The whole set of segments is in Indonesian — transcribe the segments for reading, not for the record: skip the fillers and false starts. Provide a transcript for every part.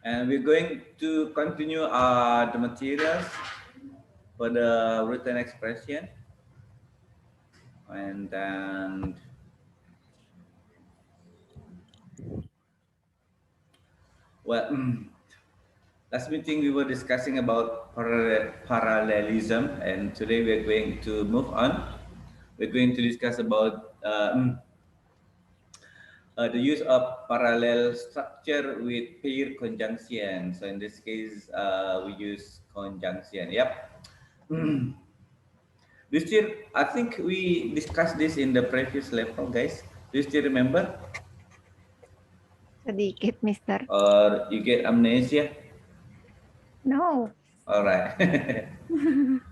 And we're going to continue the materials for the written expression. And then well, last meeting we were discussing about parallelism, and today we're going to move on. We're going to discuss about the use of parallel structure with pair conjunction. So in this case, we use conjunction. Yep. Do you still? I think we discussed this in the previous level, guys. Do you still remember? Sedikit, Mister. Or you get amnesia? No. All right.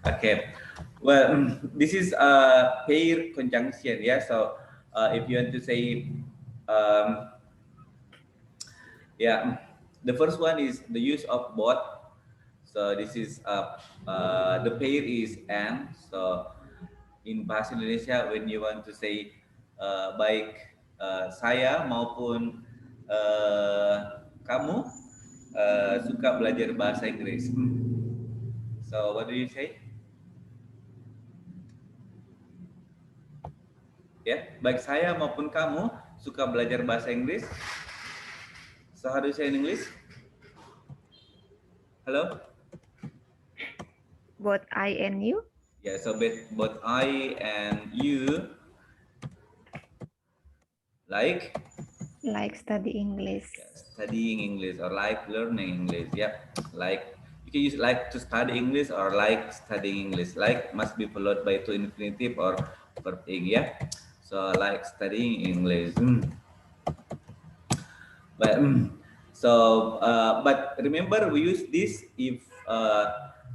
Okay. Well, this is a pair conjunction. Yeah. So if you want to say, yeah, the first one is the use of both. So this is the pair is and. So in bahasa Indonesia, when you want to say baik saya maupun kamu suka belajar bahasa Inggris. So what do you say? Ya, baik saya maupun kamu suka belajar bahasa Inggris. So how do you say in English? Hello? Both I and you. Yeah, so both I and you like Study English. studying English or like learning English. Yep, like you can use like to study English or like studying English. Like must be followed by to infinitive or verb ing. Yeah, so like studying English. But but remember we use this if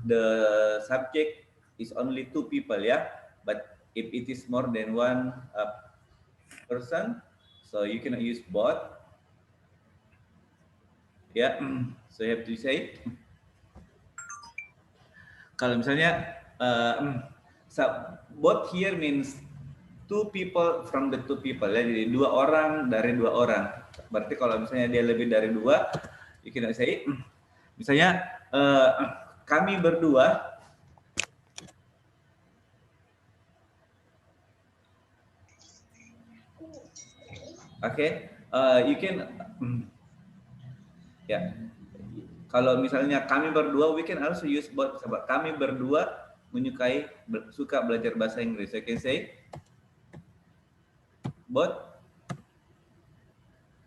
the subject is only two people. Yeah, but if it is more than one person, so you cannot use both. Yeah, so you have to say kalau misalnya both here means two people from the two people ya, jadi dua orang dari dua orang. Berarti kalau misalnya dia lebih dari dua, you cannot say misalnya kami berdua. Okay, you can ya. Kalau misalnya kami berdua, we can also use both. Kami berdua suka belajar bahasa Inggris. I can say both.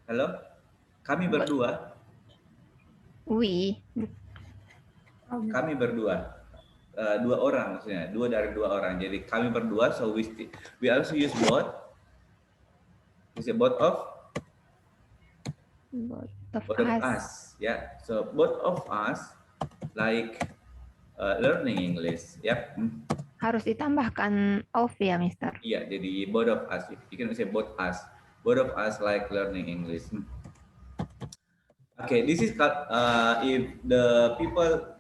Halo, kami berdua. We. Kami berdua. Dua orang maksudnya, dua dari dua orang. Jadi kami berdua, so we also use both. We say both of us. Yeah. So both of us like learning English. Yep. Harus ditambahkan of ya, Mister. Iya, jadi both of us. You can say both us. Both of us like learning English. Okay, this is if the people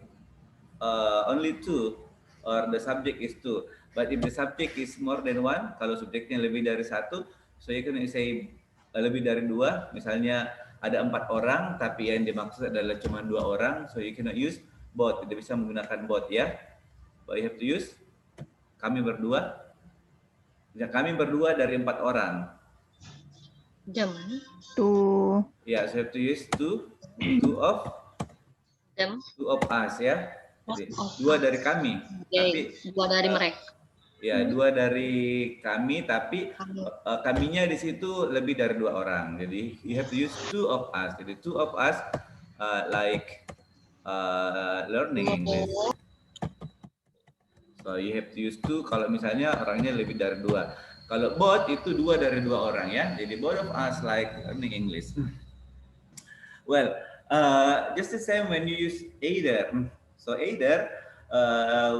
only two or the subject is two. But if the subject is more than one, kalau subjeknya lebih dari satu, so you can say lebih dari dua. Misalnya ada 4 orang, tapi yang dimaksud adalah cuma 2 orang, so you cannot use both. Tidak bisa menggunakan both ya. But you have to use kami berdua. Ya, kami berdua dari 4 orang. Jam. Two. Ya, so you have to use two of them. Two of us ya. Jadi, dua dari kami. Okay. Tapi dua dari mereka. Ya, dua dari kami, tapi kaminya di situ lebih dari 2 orang. Jadi you have to use two of us. Jadi two of us like learning English. So you have to use two kalau misalnya orangnya lebih dari 2. Kalau both itu 2 dari 2 orang ya. Jadi both of us like learning English. Well, just the same when you use either. So either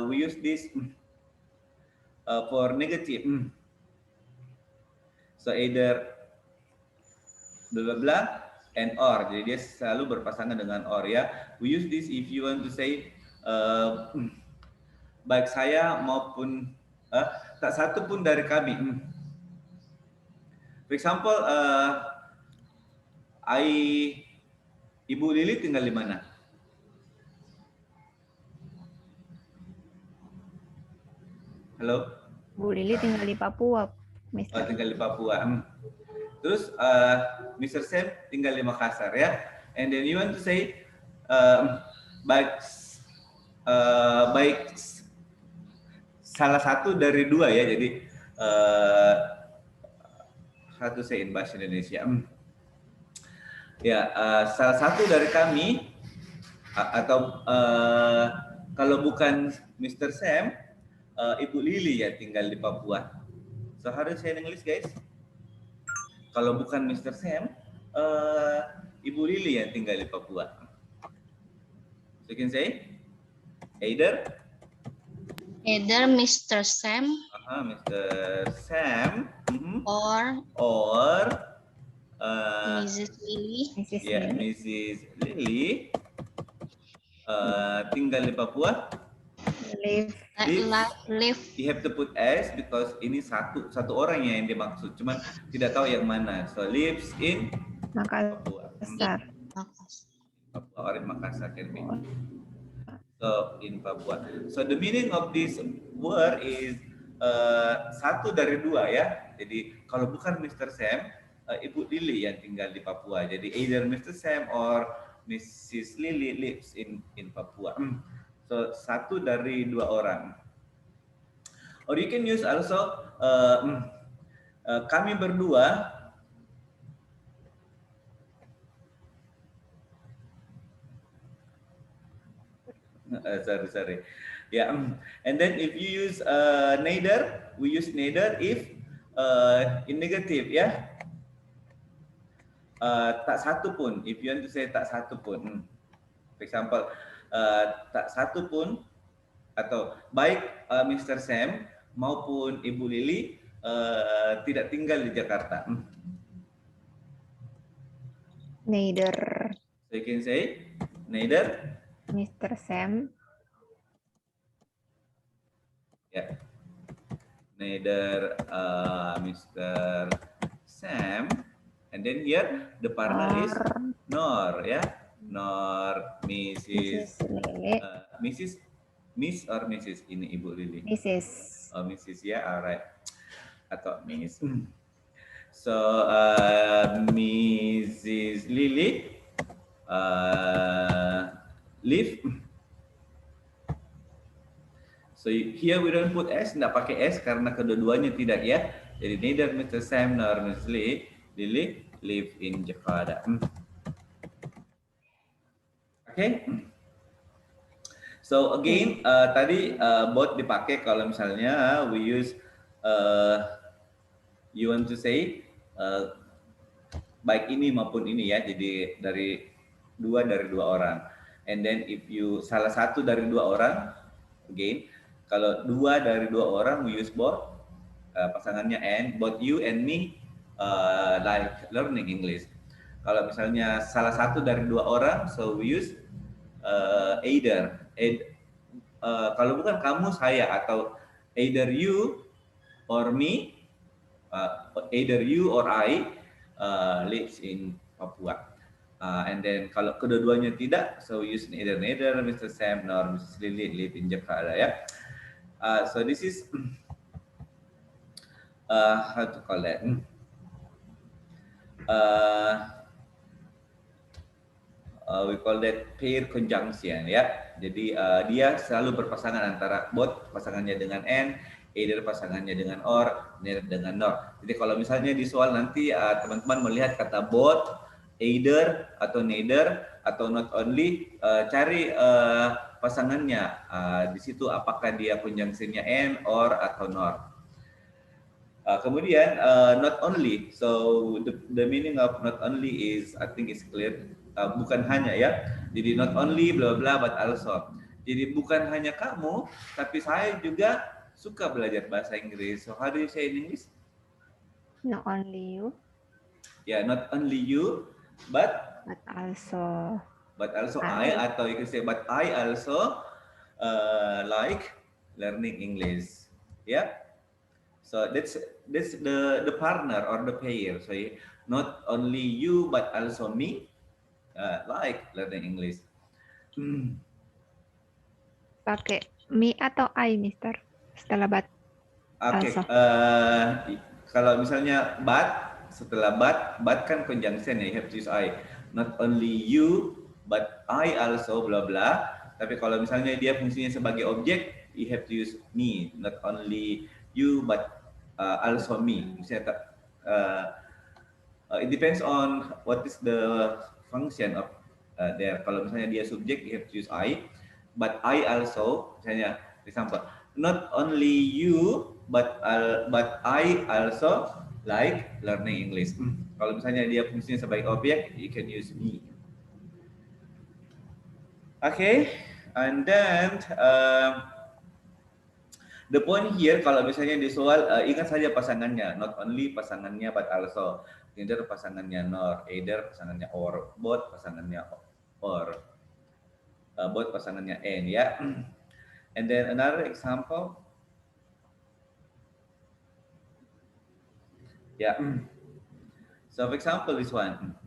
we use this for negative. So either blah blah blah and or. Jadi dia selalu berpasangan dengan or ya. We use this if you want to say baik saya maupun tak satu pun dari kami. For example, Ibu Lili tinggal di mana? Halo? Bu Lili tinggal di Papua, Oh, Mister. tinggal di Papua. Terus Mr. Sam tinggal di Makassar ya. And then you want to say baik baik salah satu dari dua ya. Jadi satu saya in bahasa Indonesia. Ya, salah satu dari kami atau kalau bukan Mr. Sam, Ibu Lili ya tinggal di Papua. So how do you say in English, guys? Kalau bukan Mr. Sam, Ibu Lili yang tinggal di Papua. So you can say either Mr. Sam Mr. Sam or Mrs. Lily. Mrs. ya Lili. Mrs. Lili tinggal di Papua. Live. Live. You have to put S because ini satu orang yang dimaksud, cuman tidak tahu yang mana. So lives in Papua. Makassar. Papua or in Makassar can be. So in Papua. So the meaning of this word is satu dari dua ya. Jadi kalau bukan Mr. Sam, Ibu Lili yang tinggal di Papua. Jadi either Mr. Sam or Mrs. Lili lives in Papua. So satu dari dua orang. Or you can use also kami berdua. Sorry. Yeah. And then if you use neither, we use neither if in negative ya. Tak satu pun. If you want to say tak satu pun. For example, tak satu pun atau baik Mr. Sam maupun Ibu Lili tidak tinggal di Jakarta. Neither So you can say neither Mr. Sam neither Mr. Sam, and then here the partner is nor ya, nor Mrs. Lili. Miss or Mrs. ini Ibu Lili. Mrs. Oh, Mrs. ya, alright. Atau Miss. So Mrs. Lili live. So here we don't put S, tidak pakai S karena kedua-duanya tidak ya. Jadi neither Mr. Sam nor Mrs. Lili live in Jakarta. Okay. So again, tadi both dipakai kalau misalnya we use you want to say baik ini maupun ini ya. Jadi dari dua orang. And then if you salah satu dari dua orang, again, kalau dua dari dua orang we use both, pasangannya and, both you and me like learning English. Kalau misalnya salah satu dari dua orang, so we use either. Kalau bukan kamu, saya, atau either you or me, either you or I lives in Papua. And then kalau kedua-duanya tidak, so we use neither Mr. Sam nor Mrs. Lili live in Jakarta ya. So this is how to call that? We call that pair conjunction ya. Jadi dia selalu berpasangan antara both, pasangannya dengan and, either pasangannya dengan or, neither dengan nor. Jadi kalau misalnya di soal nanti teman-teman melihat kata both, either atau neither atau not only, cari pasangannya di situ apakah dia conjunctionnya and, or atau nor. Kemudian not only, so the meaning of not only is, I think is clear. Bukan hanya ya, jadi not only bla bla but also. Jadi bukan hanya kamu, tapi saya juga suka belajar bahasa Inggris. So how do you say in English? Not only you, Ya, not only you, but also I, atau you can say but I also like learning English. Yeah. So that's the partner or the pair. So not only you but also me. like learning English. Pakai me atau I, Mister? Setelah but Oke, also. kalau misalnya setelah but kan conjunction ya, you have to use I. Not only you, but I also bla bla. Tapi kalau misalnya dia fungsinya sebagai objek, you have to use me. Not only you, but also me. Misalnya, it depends on what is the function of there. Kalau misalnya dia subjek, you have to use I. But I also, misalnya, example, not only you, but I also like learning English. Kalau misalnya dia fungsinya sebagai objek, you can use me. Okay, and then the point here, kalau misalnya di soal, ingat saja pasangannya, not only pasangannya, but also. Either pasangannya nor, either pasangannya or, both pasangannya or, both pasangannya and, ya. And then another example, ya. So for example, this one,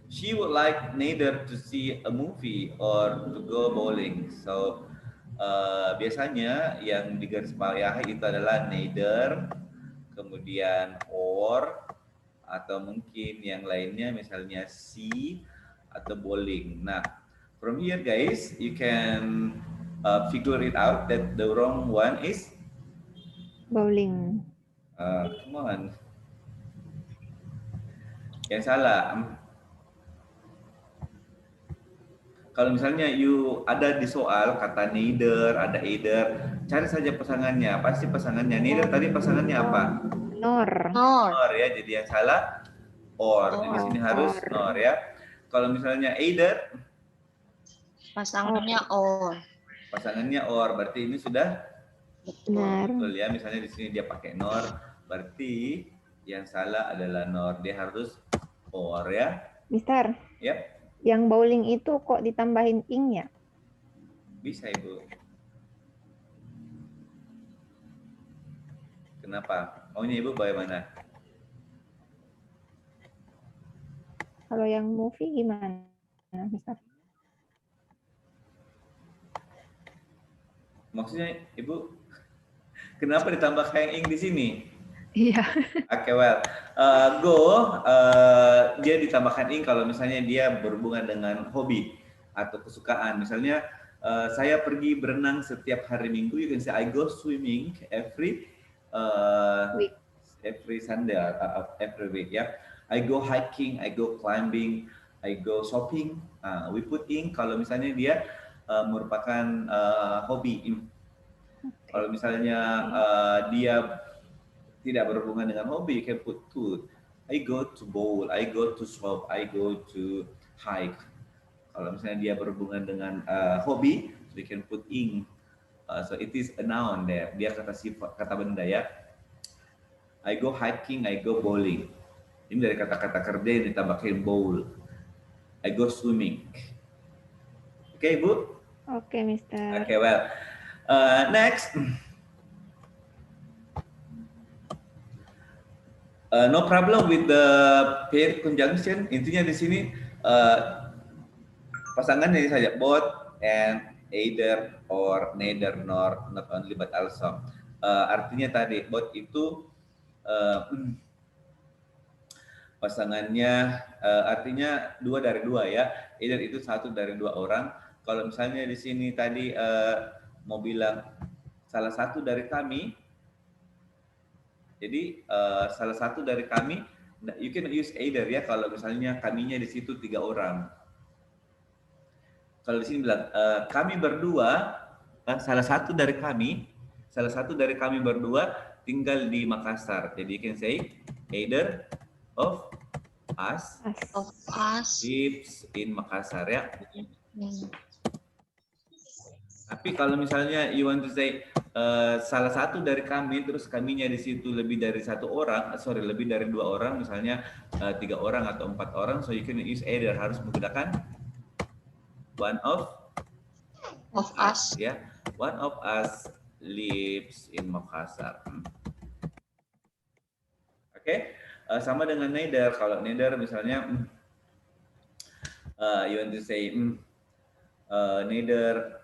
she would like neither to see a movie or to go bowling. So biasanya yang digarisbawahi itu adalah neither, kemudian or, atau mungkin yang lainnya misalnya see atau bowling. Nah, from here guys, you can figure it out that the wrong one is Bowling. come on. Yang salah. Kalau misalnya you ada di soal kata neither, ada either, cari saja pasangannya. Pasti pasangannya neither. Tadi pasangannya apa? Nor. Nor ya. Jadi yang salah or. Jadi di sini harus nor ya. Kalau misalnya either, Pasangannya or. pasangannya or. Berarti ini sudah Benar. betul ya. Misalnya di sini dia pakai nor, berarti yang salah adalah nor. Dia harus or ya. Mister, Yep. yang bowling itu kok ditambahin ing ya? Bisa Ibu. Kenapa? Maunya Ibu bagaimana? Kalau yang movie gimana, Mister? Maksudnya Ibu, kenapa ditambahkan ing di sini? Iya. Oke, well, dia ditambahkan ing kalau misalnya dia berhubungan dengan hobi atau kesukaan. Misalnya saya pergi berenang setiap hari Minggu, you can say I go swimming every Week. every Sunday, every week ya. I go hiking, I go climbing, I go shopping. We put ing kalau misalnya dia merupakan hobi. Kalau misalnya dia tidak berhubungan dengan hobi, you can put to. I go to bowl, I go to shop, I go to hike. Kalau misalnya dia berhubungan dengan hobi, so you can put ing. So it is a noun there. Dia kata sifat, kata benda ya. I go hiking, I go bowling. Ini dari kata-kata kerja yang ditambahkan bowl. I go swimming. Oke, Ibu? Oke, Mister. Oke, well. Next. No problem with the pair conjunction. Intinya di sini pasangannya saja both and either or neither nor not only but also. Artinya tadi both itu pasangannya artinya 2 dari 2 ya. Either itu 1 dari 2 orang. Kalau misalnya di sini tadi mau bilang salah satu dari kami. Jadi salah satu dari kami, you can use either ya. Kalau misalnya kaminya di situ 3 orang. Kalau di sini bilang kami berdua, salah satu dari kami berdua tinggal di Makassar. Jadi you can say either of us lives in Makassar ya. Tapi kalau misalnya you want to say salah satu dari kami, terus kaminya di situ lebih dari 1 orang, lebih dari 2 orang, misalnya 3 orang atau 4 orang, so you can use either, harus menggunakan one of us ya. One of us lives in Makassar. Oke, sama dengan neither. Kalau neither misalnya You want to say neither,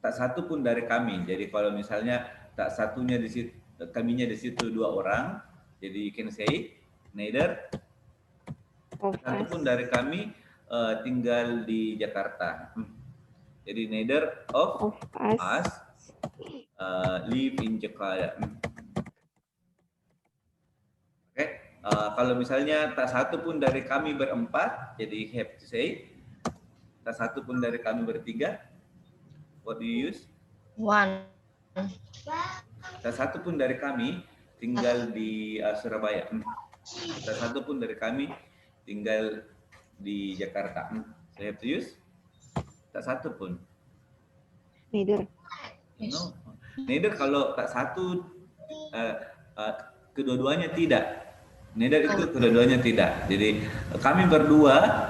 tak satu pun dari kami. Jadi kalau misalnya tak satunya di situ, kaminya di situ 2 orang, jadi you can say neither satu pun dari kami tinggal di Jakarta. Jadi neither of us live in Jakarta. Oke, kalau misalnya tak satu pun dari kami berempat, jadi have to say tak satu pun dari kami bertiga. What do you use? One. Tak satu pun dari kami tinggal di Surabaya. Tak satu pun dari kami tinggal di Jakarta. So you have to use tak satu pun. Neither. No. Neither kalau tak satu kedua-duanya tidak. Neither itu kedua-duanya tidak. Jadi kami berdua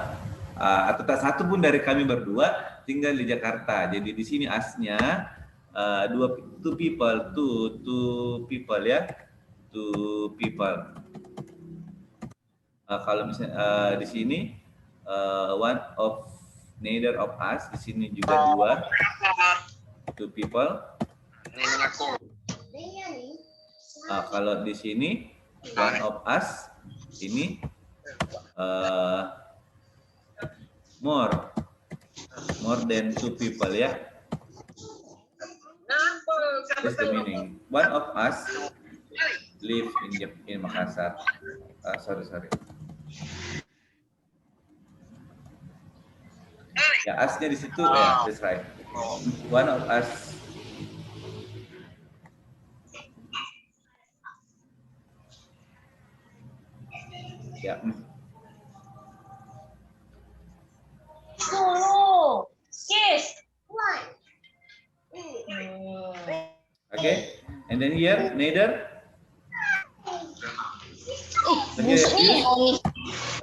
atau tak satu pun dari kami berdua tinggal di Jakarta. Jadi di sini asnya two people ya, two people. Kalau misalnya di sini one of neither of us, di sini juga dua, two people. Kalau di sini one of us ini more than two people ya. That's the meaning. One of us live in Makassar. Sorry. Ya, asnya di situ ya, that's right. One of us. Ya. Okay, and then here neither.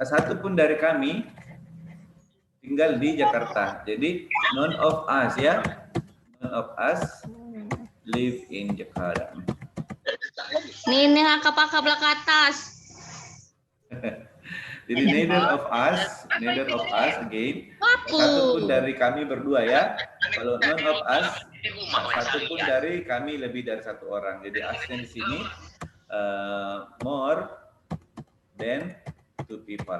Satu pun dari kami tinggal di Jakarta. Jadi none of us ya, none of us live in Jakarta. Ini akap-akap belakang atas. Jadi neither of us again. Satu pun dari kami berdua ya. Kalau none of us, satu pun dari kami lebih dari satu orang. Jadi asnya di sini more than two people.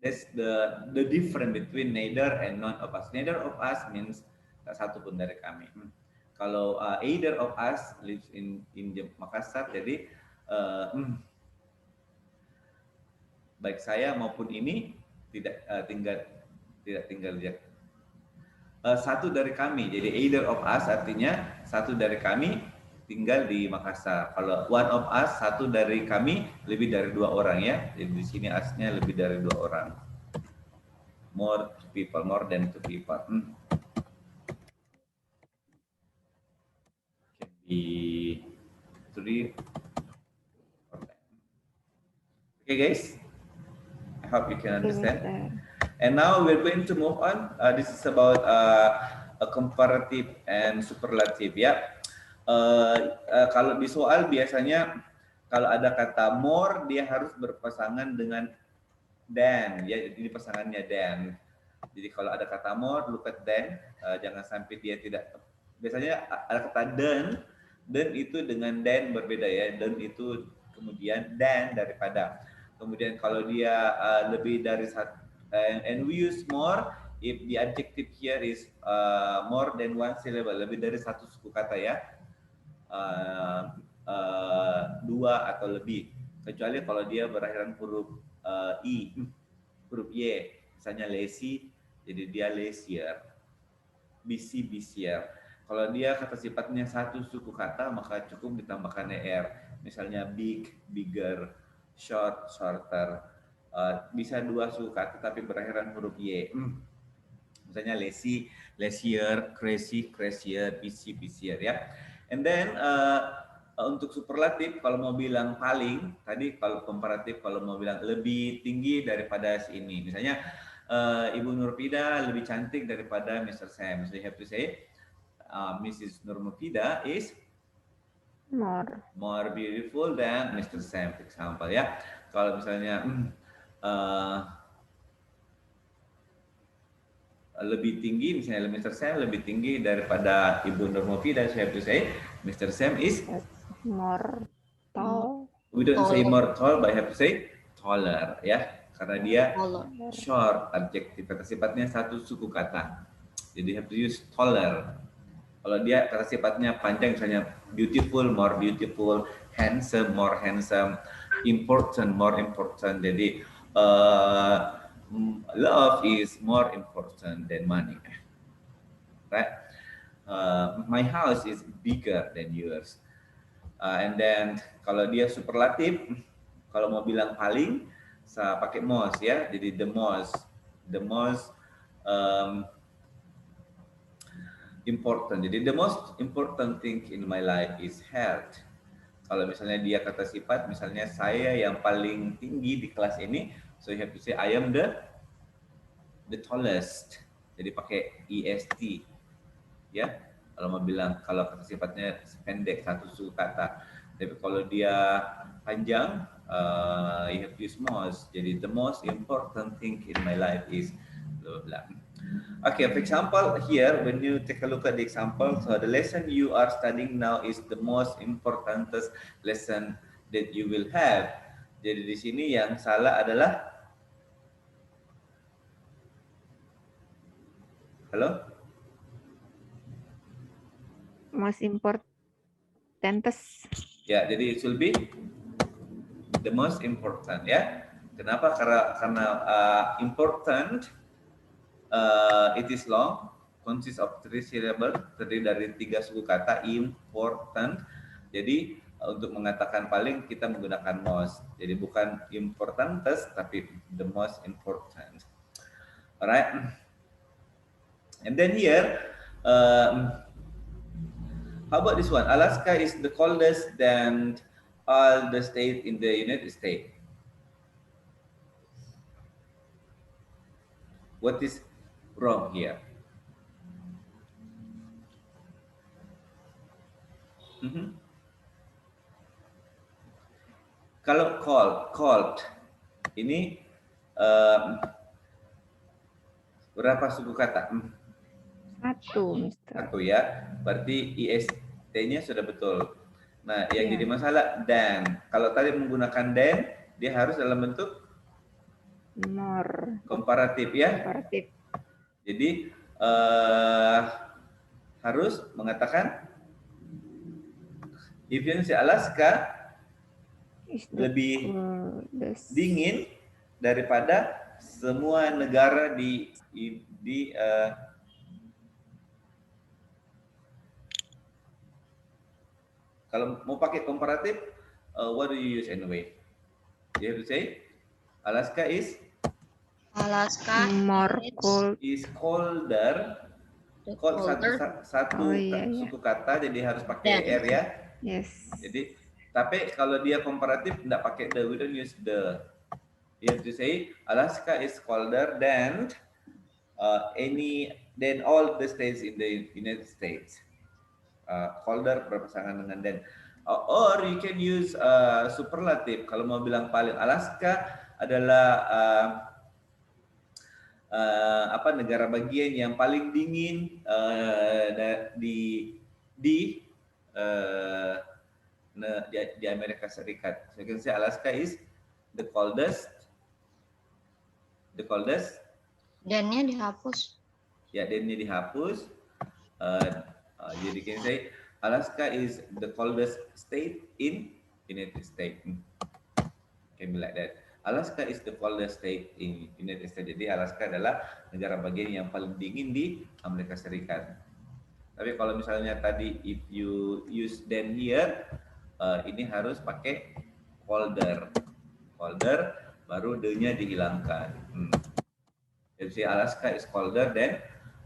That's the difference between neither and none of us. Neither of us means satu pun dari kami. Kalau either of us lives in Makassar, jadi baik saya maupun ini tidak tinggal di satu dari kami. Jadi either of us artinya satu dari kami tinggal di Makassar. Kalau one of us, satu dari kami lebih dari 2 orang ya. Jadi di sini asnya lebih dari 2 orang. More than 2 people. Can be 3. Okay guys, I hope you can understand. And now we're going to move on. This is about a comparative and superlative ya. Kalau di soal biasanya kalau ada kata more dia harus berpasangan dengan than ya, jadi pasangannya than. Jadi kalau ada kata more look at than, jangan sampai dia tidak. Biasanya ada kata than itu dengan than berbeda ya. Than itu kemudian than daripada. Kemudian kalau dia lebih dari satu, and we use more if the adjective here is more than one syllable, lebih dari satu suku kata ya. 2 atau lebih, kecuali kalau dia berakhiran huruf i, huruf y, misalnya lazy, jadi dia lazier, busy, busier. Kalau dia kata sifatnya satu suku kata, maka cukup ditambahkan er, misalnya big, bigger, short, shorter. Bisa 2 suku kata tapi berakhiran huruf y, misalnya lazy, lazier, crazy, crazier, busy, busier ya. And then untuk superlatif kalau mau bilang paling, tadi kalau komparatif kalau mau bilang lebih tinggi daripada si ini. Misalnya Ibu Nurfida lebih cantik daripada Mr. Sam. So you have to say Mrs. Nurfida is more beautiful than Mr. Sam, for example ya. Kalau misalnya lebih tinggi, misalnya Mr. Sam lebih tinggi daripada Ibu Nurmofi, dan saya have to say Mr. Sam is More tall. we don't say Taller. more tall, but I have to say taller, ya, karena dia Taller. short adjektif, kata sifatnya satu suku kata, jadi have to use taller. Kalau dia kata sifatnya panjang, misalnya beautiful, more beautiful, handsome, more handsome, important, more important. Jadi love is more important than money, right? My house is bigger than yours. And then kalau dia superlatif, kalau mau bilang paling, saya pakai most, ya. Jadi the most important. Jadi the most important thing in my life is health. Kalau misalnya dia kata sifat, misalnya saya yang paling tinggi di kelas ini, so you have to say I am the tallest. Jadi pakai est, ya. Kalau mau bilang, kalau kata sifatnya pendek, satu suku kata. Tapi kalau dia panjang, you have to use most. Jadi the most important thing in my life is blah blah. Okay, for example, here when you take a look at the example, so the lesson you are studying now is the most important lesson that you will have. Jadi di sini yang salah adalah, halo? Most important. Ya, jadi it will be the most important, ya. Kenapa? Karena important, it is long, consists of 3 syllable, terdiri dari 3 suku kata, important. Jadi untuk mengatakan paling kita menggunakan most. Jadi bukan importantest, tapi the most important. Alright. And then here, how about this one? Alaska is the coldest than all the states in the United States. What is wrong here? Kalau cold, ini berapa suku kata? Satu, Mister. Satu, ya. Berarti est-nya sudah betul. Nah, yang Iya. jadi masalah dan. Kalau tadi menggunakan dan, dia harus dalam bentuk More. komparatif, ya. Komparatif. Jadi harus mengatakan if you say Alaska Is the lebih coldest. dingin daripada semua negara di kalau mau pakai komparatif, what do you use anyway? You have to say Alaska is More cold. colder. Cold satu iya. suku kata, jadi harus pakai Dan. R, ya. Yes. Jadi tapi kalau dia komparatif tidak pakai the, we don't use the. You have to say Alaska is colder than all the states in the United States. Colder berpasangan dengan dan. Or you can use superlative. Kalau mau bilang paling, Alaska adalah negara bagian yang paling dingin di Amerika Serikat. So you can say Alaska is the coldest. Dan-nya dihapus. Ya, dan-nya dihapus. Jadi can say Alaska is the coldest state in United States. Can be like that. Alaska is the coldest state in United States. Jadi Alaska adalah negara bagian yang paling dingin di Amerika Serikat. Tapi kalau misalnya tadi if you use then here, ini harus pakai colder, baru the-nya dihilangkan. Jadi Alaska is colder than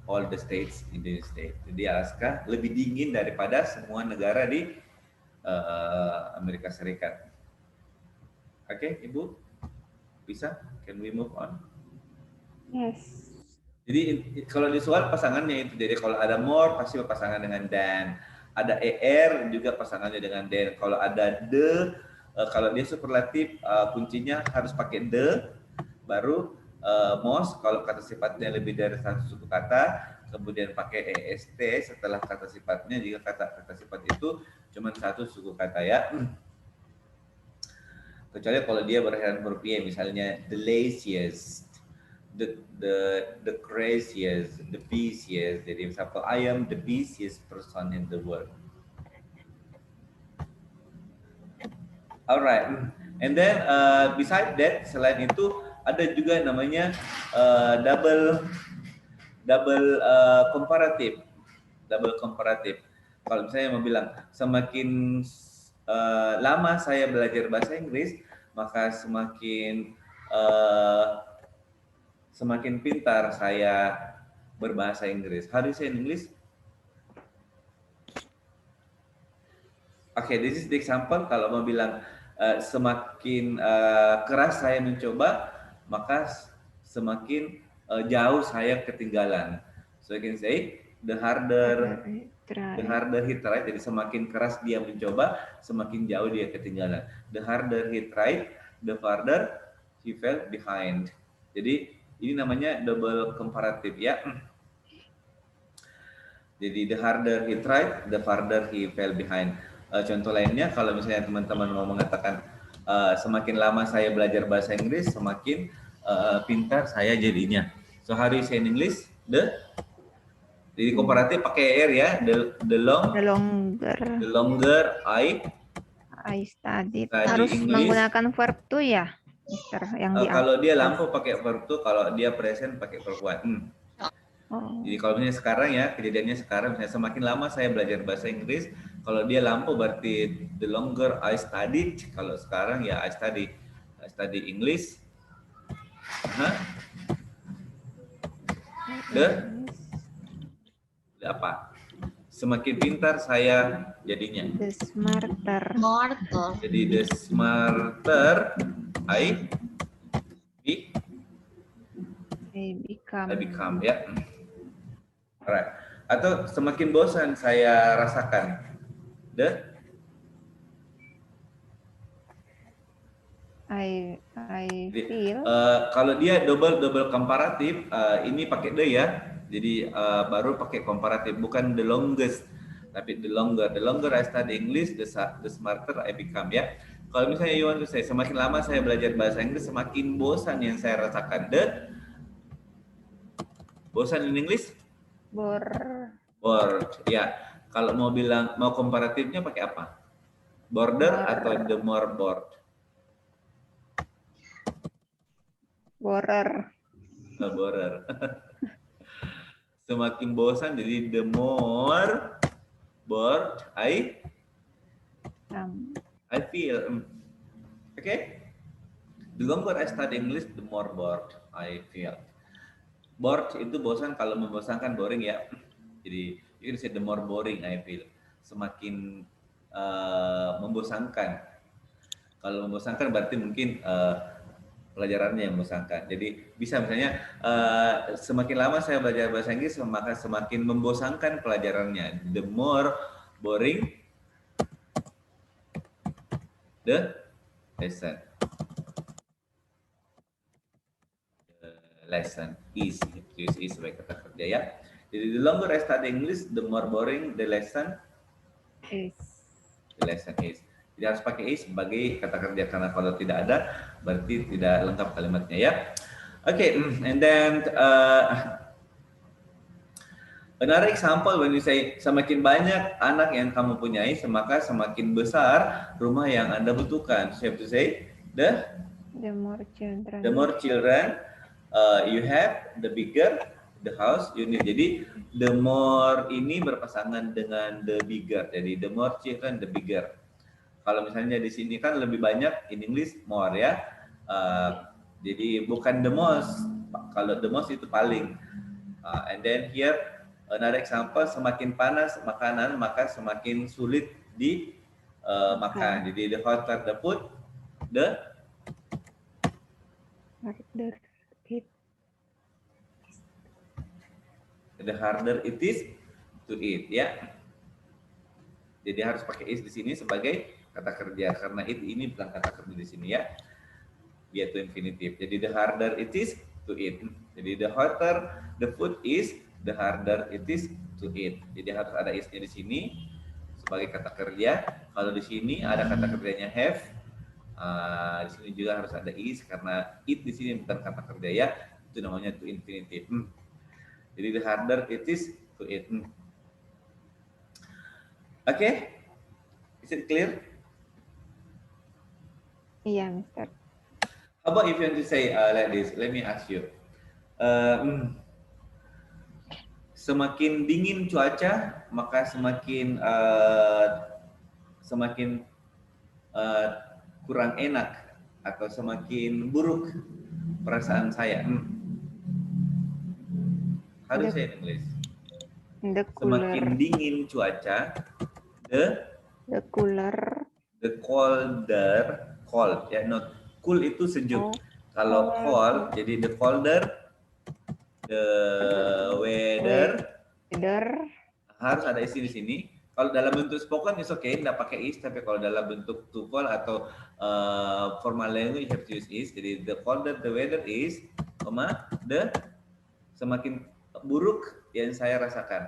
all the states in the United States. Jadi Alaska lebih dingin daripada semua negara di Amerika Serikat. Oke, Ibu? Bisa? Can we move on? Yes. Jadi kalau di soal pasangannya itu, jadi kalau ada more pasti berpasangan dengan dan, ada er juga pasangannya dengan dan. Kalau ada the, kalau dia superlatif kuncinya harus pakai the, baru most kalau kata sifatnya lebih dari satu suku kata, kemudian pakai est setelah kata sifatnya jika kata sifat itu cuma satu suku kata ya. Kecuali kalau dia berakhir huruf y, misalnya the laziest, the craziest, the busiest. Jadi misalnya I am the busiest person in the world. Alright, and then beside that, selain itu ada juga namanya double comparative. Double comparative. Kalau misalnya mau bilang semakin lama saya belajar bahasa Inggris, maka semakin pintar saya berbahasa Inggris. How do you say in English? Okay, this is the example. Kalau mau bilang semakin keras saya mencoba, maka semakin jauh saya ketinggalan. So I can say the harder he tried. Jadi semakin keras dia mencoba, semakin jauh dia ketinggalan. The harder he tried, the farther he fell behind. Jadi ini namanya double comparative ya. Jadi the harder he tried, the farther he fell behind. Contoh lainnya kalau misalnya teman-teman mau mengatakan semakin lama saya belajar bahasa Inggris, semakin pintar saya jadinya. So how do you say in English? Jadi komparatif pakai r ya. The longer I study. study Harus English. Menggunakan verb to ya, Mister. Yang kalau dia lampu pakai verb to, kalau dia present pakai verb one. Jadi kalau misalnya sekarang ya, kejadiannya sekarang misalnya semakin lama saya belajar bahasa Inggris, kalau dia lampu berarti the longer I studied. Kalau sekarang ya I study English. The apa? Semakin pintar saya jadinya. The smarter. Jadi the smarter I become ya. Alright. Atau semakin bosan saya rasakan. I feel. Kalau dia double komparatif, ini pakai the ya. Jadi baru pakai komparatif, bukan the longest, tapi the longer. The longer I study English, the smarter I become ya. Kalau misalnya you want to say, semakin lama saya belajar bahasa Inggris, semakin bosan yang saya rasakan. Bosan in English? Bored. Ya. Kalau mau bilang mau komparatifnya pakai apa? Border atau the more bored? Borer. Borer. Semakin bosan, jadi the more bored I feel. Okay? The longer I study English, the more bored I feel. Bored itu bosan, kalau membosankan boring ya. Jadi you can say the more boring I feel. Semakin membosankan. Kalau membosankan berarti mungkin pelajarannya yang membosankan. Jadi bisa misalnya semakin lama saya belajar bahasa Inggris, maka semakin membosankan pelajarannya. The more boring the lesson. Lesson is sebagai kata kerja ya. Jadi the longer I study English, the more boring the lesson is. The lesson is. Jadi harus pakai is sebagai kata kerja, karena kalau tidak ada berarti tidak lengkap kalimatnya ya. Okay, and then another example when you say semakin banyak anak yang kamu punyai, maka semakin besar rumah yang Anda butuhkan. So you have to say the more children you have, the bigger the house you need. Jadi the more ini berpasangan dengan the bigger. Jadi the more children, the bigger. Kalau misalnya di sini kan lebih banyak, in English more ya. Jadi bukan the most. Kalau the most itu paling. And then here another example, semakin panas makanan maka semakin sulit dimakan. Jadi the hotter the food, the harder it is to eat ya. Jadi harus pakai is di sini sebagai kata kerja, karena ini bukan kata kerja di sini ya. Dia to infinitive. Jadi the harder it is to eat. Jadi the hotter the food is, the harder it is to eat. Jadi harus ada is-nya di sini sebagai kata kerja. Kalau di sini ada kata kerjanya have, di sini juga harus ada is karena it di sini bukan kata kerja ya, itu namanya to infinitive. Jadi the harder it is to eat. Okay, is it clear? Iya, Mister. How about if you want to say like this? Let me ask you. Semakin dingin cuaca, maka semakin kurang enak atau semakin buruk perasaan saya. Harus saya English. The cooler. Semakin dingin cuaca, the Cooler. cold ya, not cool itu sejuk. Oh, Kalau cold. cold, jadi the colder the weather. Harus ada isi di sini. Kalau dalam bentuk spoken is okay, nggak pakai is. Tapi kalau dalam bentuk TOEFL atau formal language have to use is. Jadi the colder the weather is, the semakin buruk yang saya rasakan.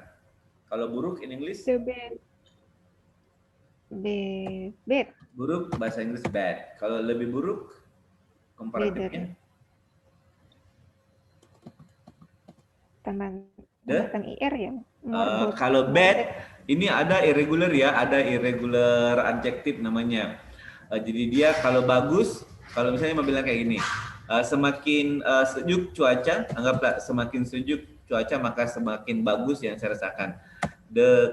Kalau buruk in English? The bad. Buruk bahasa Inggris bad. Kalau lebih buruk komparatifnya? Tambahkan IR ya. Kalau bad, ini ada irregular ya, ada irregular adjective namanya. Jadi dia kalau bagus, kalau misalnya mau bilang kayak gini, semakin sejuk cuaca, anggaplah semakin sejuk cuaca maka semakin bagus yang saya rasakan. The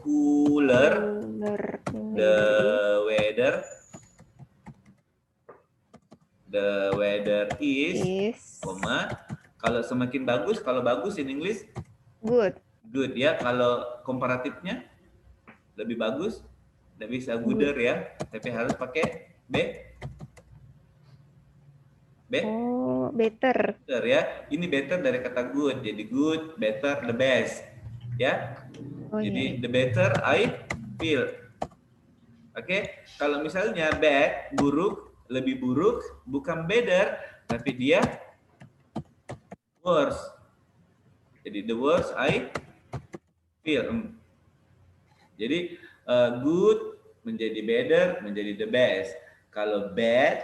cooler the weather is, kalau semakin bagus, kalau bagus in English good ya. Kalau komparatifnya lebih bagus, tidak bisa gooder ya, tapi harus pakai better ya. Ini better dari kata good, jadi good, better, the best ya. Jadi the better I feel. Oke, kalau misalnya bad, buruk, lebih buruk, bukan better, tapi dia worse. Jadi the worse I feel. Jadi good menjadi better, menjadi the best. Kalau bad,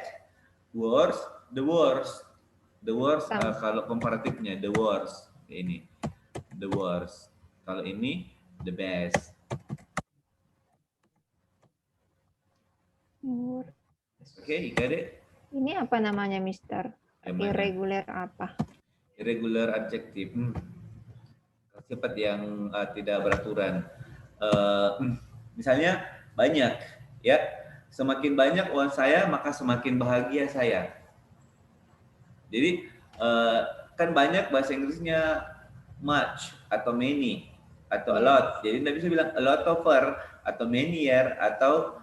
worse, the worst. The worst kalau komparatifnya the worst. Ini the worst. Kalau ini the best. Oke, you got it? Ini apa namanya, Mister? Irregular apa? Irregular adjective. Sifat yang tidak beraturan. Misalnya banyak, ya. Semakin banyak uang saya, maka semakin bahagia saya. Jadi kan banyak bahasa Inggrisnya much atau many atau a lot. Jadi tidak bisa bilang a lot over atau many-er atau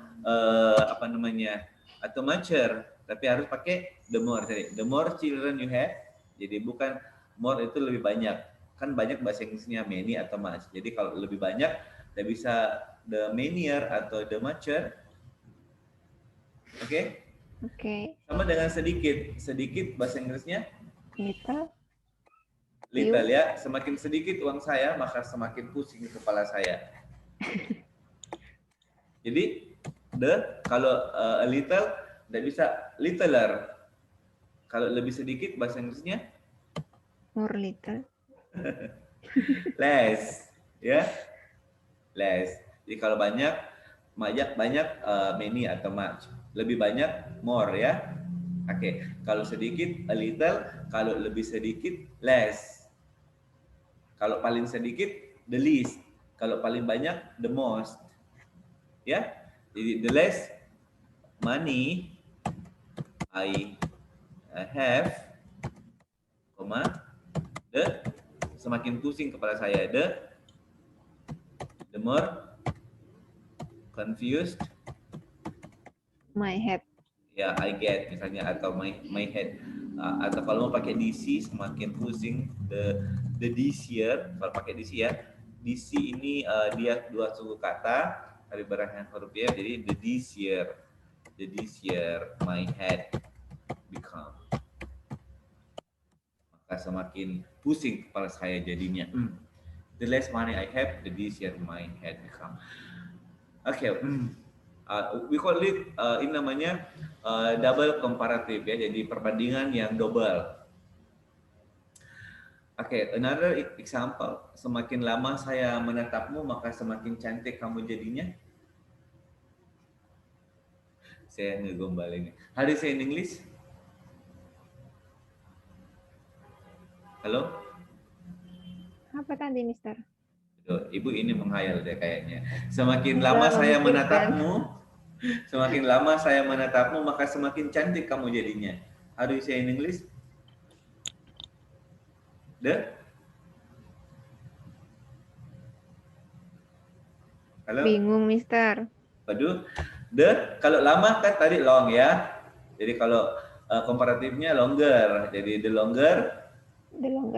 atau mucher, tapi harus pakai the more. The more children you have, jadi bukan more itu lebih banyak. Kan banyak bahasa Inggrisnya many atau much. Jadi kalau lebih banyak, tidak bisa the many-er atau the mucher. Oke? Oke. Sama dengan sedikit. Sedikit bahasa Inggrisnya? Little. Little ya. Semakin sedikit uang saya, maka semakin pusing kepala saya. Jadi kalau a little tidak bisa littler. Kalau lebih sedikit bahasa Inggrisnya? More little. Less, ya. Less. Jadi kalau banyak many atau much. Lebih banyak more ya. Oke. Kalau sedikit a little, kalau lebih sedikit less. Kalau paling sedikit the least. Kalau paling banyak the most. Ya. Jadi the less money I have, the semakin pusing kepala saya, the more confused my head. Ya, I get misalnya, atau my head. Atau kalau mau pakai DC semakin pusing, the dicier. Kalau pakai DC ya, DC ini dia dua suku kata dari barang huruf ya. Jadi the dicier my head become. maka semakin pusing kepala saya jadinya. The less money I have, the easier my head become. Okay, we call it ini namanya double comparative ya, jadi perbandingan yang double. Okay, another example, semakin lama saya menatapmu maka semakin cantik kamu jadinya. Saya ngegombalin. How do you say in English? Halo? Apa tadi, Mister? Ibu ini menghayal deh kayaknya. Semakin Enggak, lama saya memikirkan. menatapmu, semakin lama saya menatapmu, maka semakin cantik kamu jadinya. How do you say in English? Halo? Bingung, Mister. Waduh, kalau lama kan tadi long ya. Jadi kalau komparatifnya longer. Jadi the longer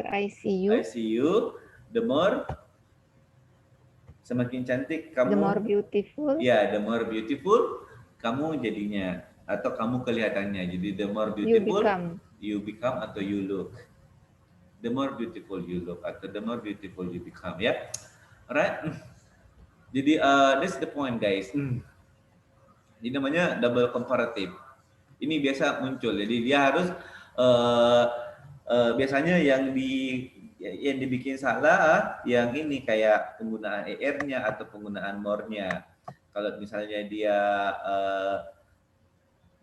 I see you, I see you, the more semakin cantik kamu. the more beautiful. Ya, the more beautiful kamu jadinya atau kamu kelihatannya. Jadi the more beautiful you become atau you look. The more beautiful you look atau the more beautiful you become ya. Alright. Jadi that's the point guys. Jadi namanya double comparative. Ini biasa muncul. Jadi dia harus biasanya yang dibikin salah yang ini kayak penggunaan er-nya atau penggunaan more-nya. Kalau misalnya dia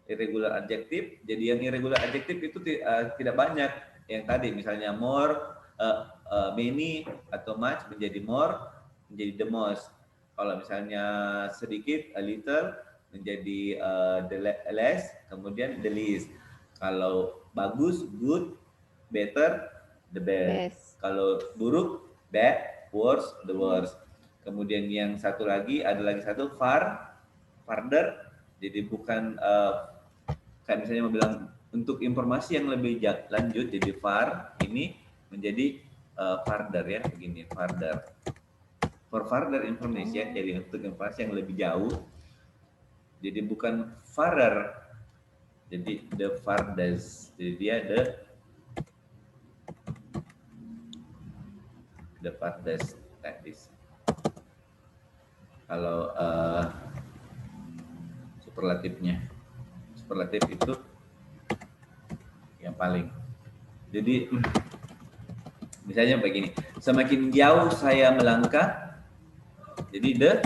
irregular adjective, jadi yang irregular adjective itu tidak banyak. Yang tadi misalnya more, many atau much menjadi more, menjadi the most. Kalau misalnya sedikit, a little menjadi the less, kemudian the least. Kalau bagus, good, better, the best. Kalau buruk, bad, worse, the worst. Kemudian yang satu lagi, ada lagi satu farther. Jadi bukan kayak misalnya mau bilang untuk informasi yang lebih lanjut, jadi far ini menjadi farther ya, begini farther. For further information, jadi untuk informasi yang lebih jauh. Jadi bukan farther, jadi the farthest. Jadi dia the farthest like this. Kalau superlatifnya, superlatif itu yang paling. Jadi misalnya begini, semakin jauh saya melangkah, jadi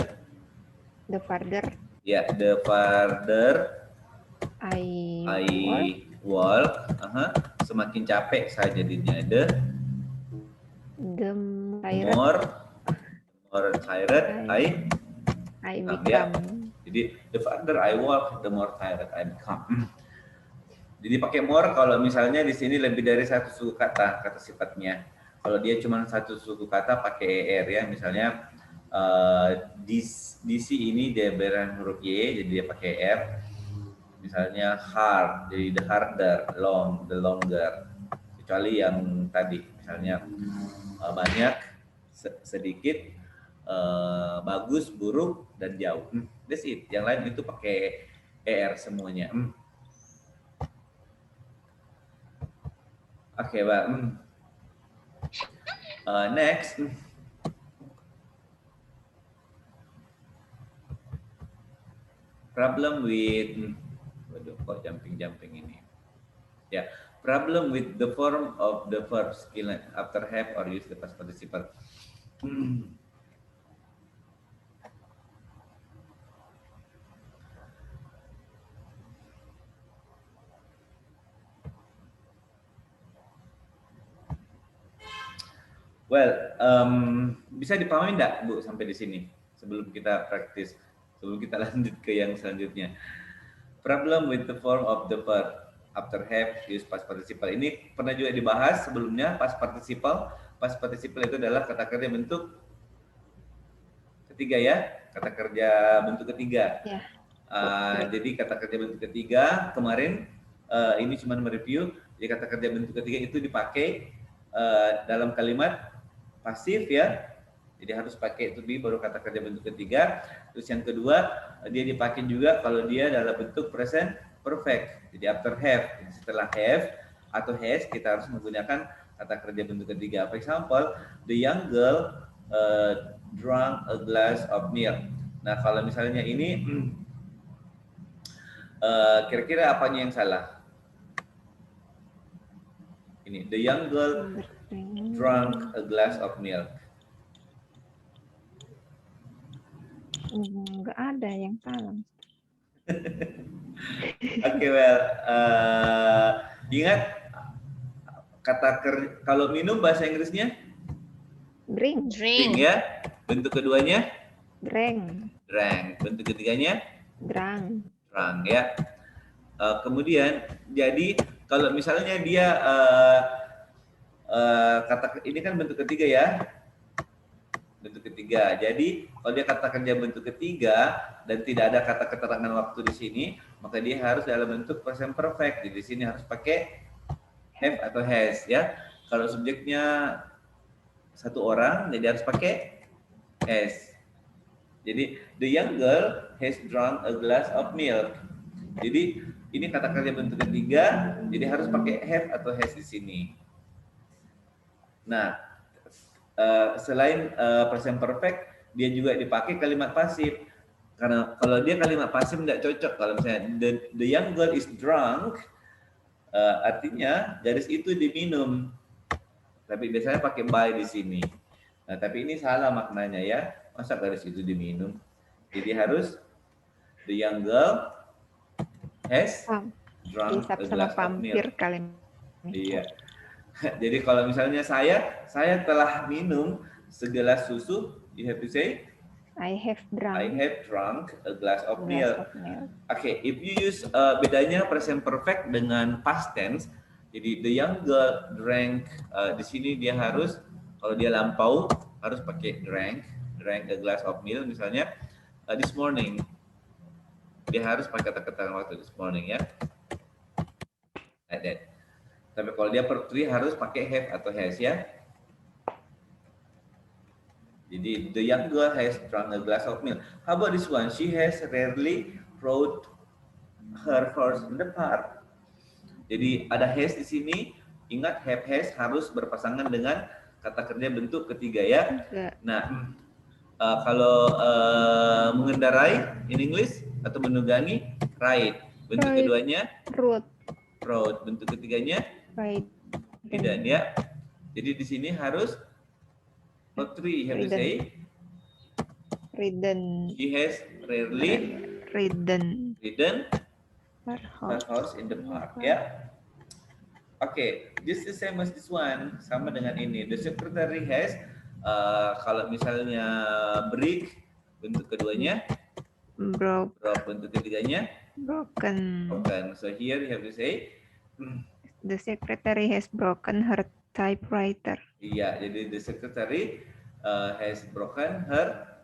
the farther. Ya, the farther I walk, semakin capek saya jadinya the more tired I become. Ya. Jadi the farther I walk, the more tired I become. Jadi pakai more kalau misalnya di sini lebih dari satu suku kata sifatnya. Kalau dia cuma satu suku kata pakai er ya, misalnya DC ini dia berikan huruf Y, jadi dia pakai R. Misalnya hard, jadi the harder, long, the longer. Kecuali yang tadi, misalnya banyak, sedikit, bagus, buruk, dan jauh. That's it. Yang lain itu pakai ER semuanya. Oke, Pak. Next. Problem with, waduh kok jumping ini. Ya, problem with the form of the verb skill after have or use the past participle. Well, bisa dipahami enggak Bu sampai di sini sebelum kita praktis, sebelum kita lanjut ke yang selanjutnya. Problem with the form of the verb after have use past participle. Ini pernah juga dibahas sebelumnya. Past participle. Past participle itu adalah kata kerja bentuk ketiga ya, kata kerja bentuk ketiga. Yeah. Jadi kata kerja bentuk ketiga kemarin ini cuma mereview. Jadi kata kerja bentuk ketiga itu dipakai dalam kalimat pasif ya. Jadi harus pakai to be baru kata kerja bentuk ketiga. Terus yang kedua, dia dipakai juga kalau dia dalam bentuk present perfect. Jadi after have. Jadi setelah have atau has kita harus menggunakan kata kerja bentuk ketiga. For example, the young girl drank a glass of milk. Nah, kalau misalnya ini kira-kira apanya yang salah? Ini, the young girl drank a glass of milk. Nggak ada yang salah. Oke, well, ingat kata kalau minum bahasa Inggrisnya Drink. drink Drink. ya. Bentuk keduanya Drink. drank. Bentuk ketiganya Drunk. drunk ya. Kemudian jadi kalau misalnya dia kata ini kan bentuk ketiga ya. Bentuk ketiga. Jadi kalau dia kata kerja bentuk ketiga dan tidak ada kata keterangan waktu di sini, maka dia harus dalam bentuk present perfect. Jadi di sini harus pakai have atau has ya. Kalau subjeknya satu orang, jadi harus pakai has. Jadi the young girl has drunk a glass of milk. Jadi ini kata kerja bentuk ketiga, jadi harus pakai have atau has di sini. Nah, selain present perfect, dia juga dipakai kalimat pasif. Karena kalau dia kalimat pasif tidak cocok. Kalau misalnya the young girl is drunk, artinya garis itu diminum. Tapi biasanya pakai by di sini. Nah, tapi ini salah maknanya ya. Masa garis itu diminum? Jadi harus the young girl has drunk Hisap a sama glass of milk. pampir kalian. Iya. Jadi kalau misalnya saya telah minum segelas susu, you have to say I have drunk. I have drunk a glass of milk. Milk. Oke, if you use bedanya present perfect dengan past tense. Jadi the young girl drank, di sini dia harus kalau dia lampau harus pakai drank a glass of milk misalnya this morning. Dia harus pakai kata-kata waktu this morning ya. Like that. Tapi kalau dia perturi harus pakai have atau has ya. Jadi the young girl has drunk a glass of milk. How about this one? She has rarely rode her horse in the park. Jadi ada has di sini. Ingat have has harus berpasangan dengan kata kerja bentuk ketiga ya. Nah, kalau mengendarai in English atau menunggangi ride. Bentuk keduanya rode. Bentuk ketiganya ridden ya. Jadi di sini harus three have to say ridden. she has rarely Ridden. her horse in the park ya. Oke, just the same as this one, sama dengan ini. The secretary has kalau misalnya break bentuk keduanya Broke. bentuk ketiganya Broken. So here you have to say The secretary has broken her typewriter. iya, jadi the secretary has broken her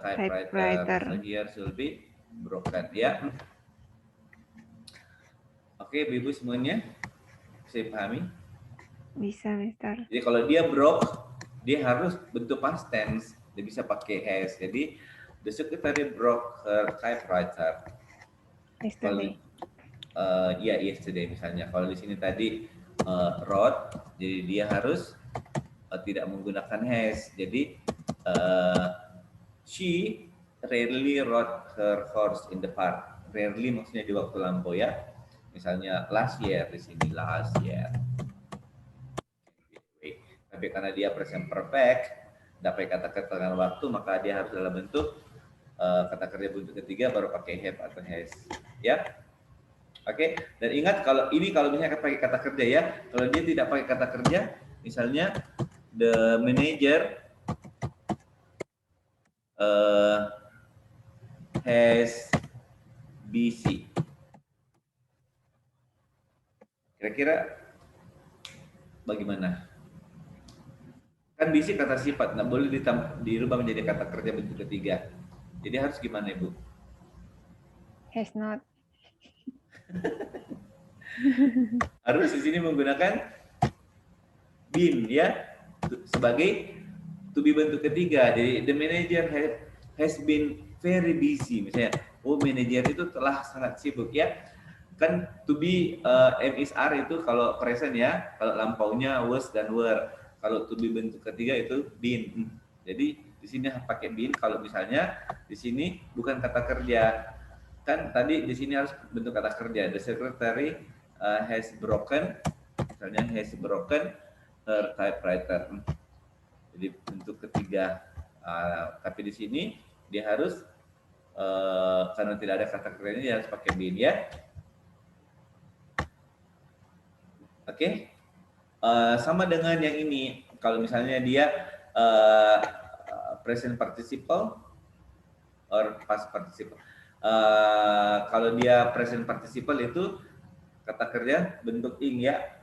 typewriter. So here should be broken ya. Oke, Ibu semuanya bisa pahami? Bisa, Mister. Jadi kalau dia broke, dia harus bentuk past tense. Dia bisa pakai has. Jadi the secretary broke her typewriter. Yesterday. Ya, yesterday misalnya. Kalau di sini tadi wrote, jadi dia harus tidak menggunakan has. Jadi she rarely rode her horse in the park. Rarely maksudnya di waktu lampau ya. Misalnya last year di sini last year. Tapi karena dia present perfect, dapat kata keterangan waktu, maka dia harus dalam bentuk kata kerja bentuk ketiga baru pakai have atau has. Ya. Oke, dan ingat kalau misalnya pakai kata kerja ya, kalau dia tidak pakai kata kerja, misalnya the manager has busy. Kira-kira bagaimana? Kan busy kata sifat, nggak boleh dirubah menjadi kata kerja bentuk ketiga. Jadi harus gimana, Ibu? Has not. Harus di sini menggunakan been ya sebagai to be bentuk ketiga. Jadi the manager has been very busy. Misalnya, manajer itu telah sangat sibuk ya. Kan to be M is are itu kalau present ya, kalau lampaunya was dan were. Kalau to be bentuk ketiga itu been. Jadi di sini pakai been. Kalau misalnya di sini bukan kata kerja, kan tadi di sini harus bentuk kata kerja. The secretary has broken, misalnya has broken her typewriter. Jadi bentuk ketiga. Tapi di sini dia harus karena tidak ada kata kerjanya dia harus pakai been ya. Oke, sama dengan yang ini. Kalau misalnya dia present participle or past participle. Kalau dia present participle itu kata kerja bentuk ing ya.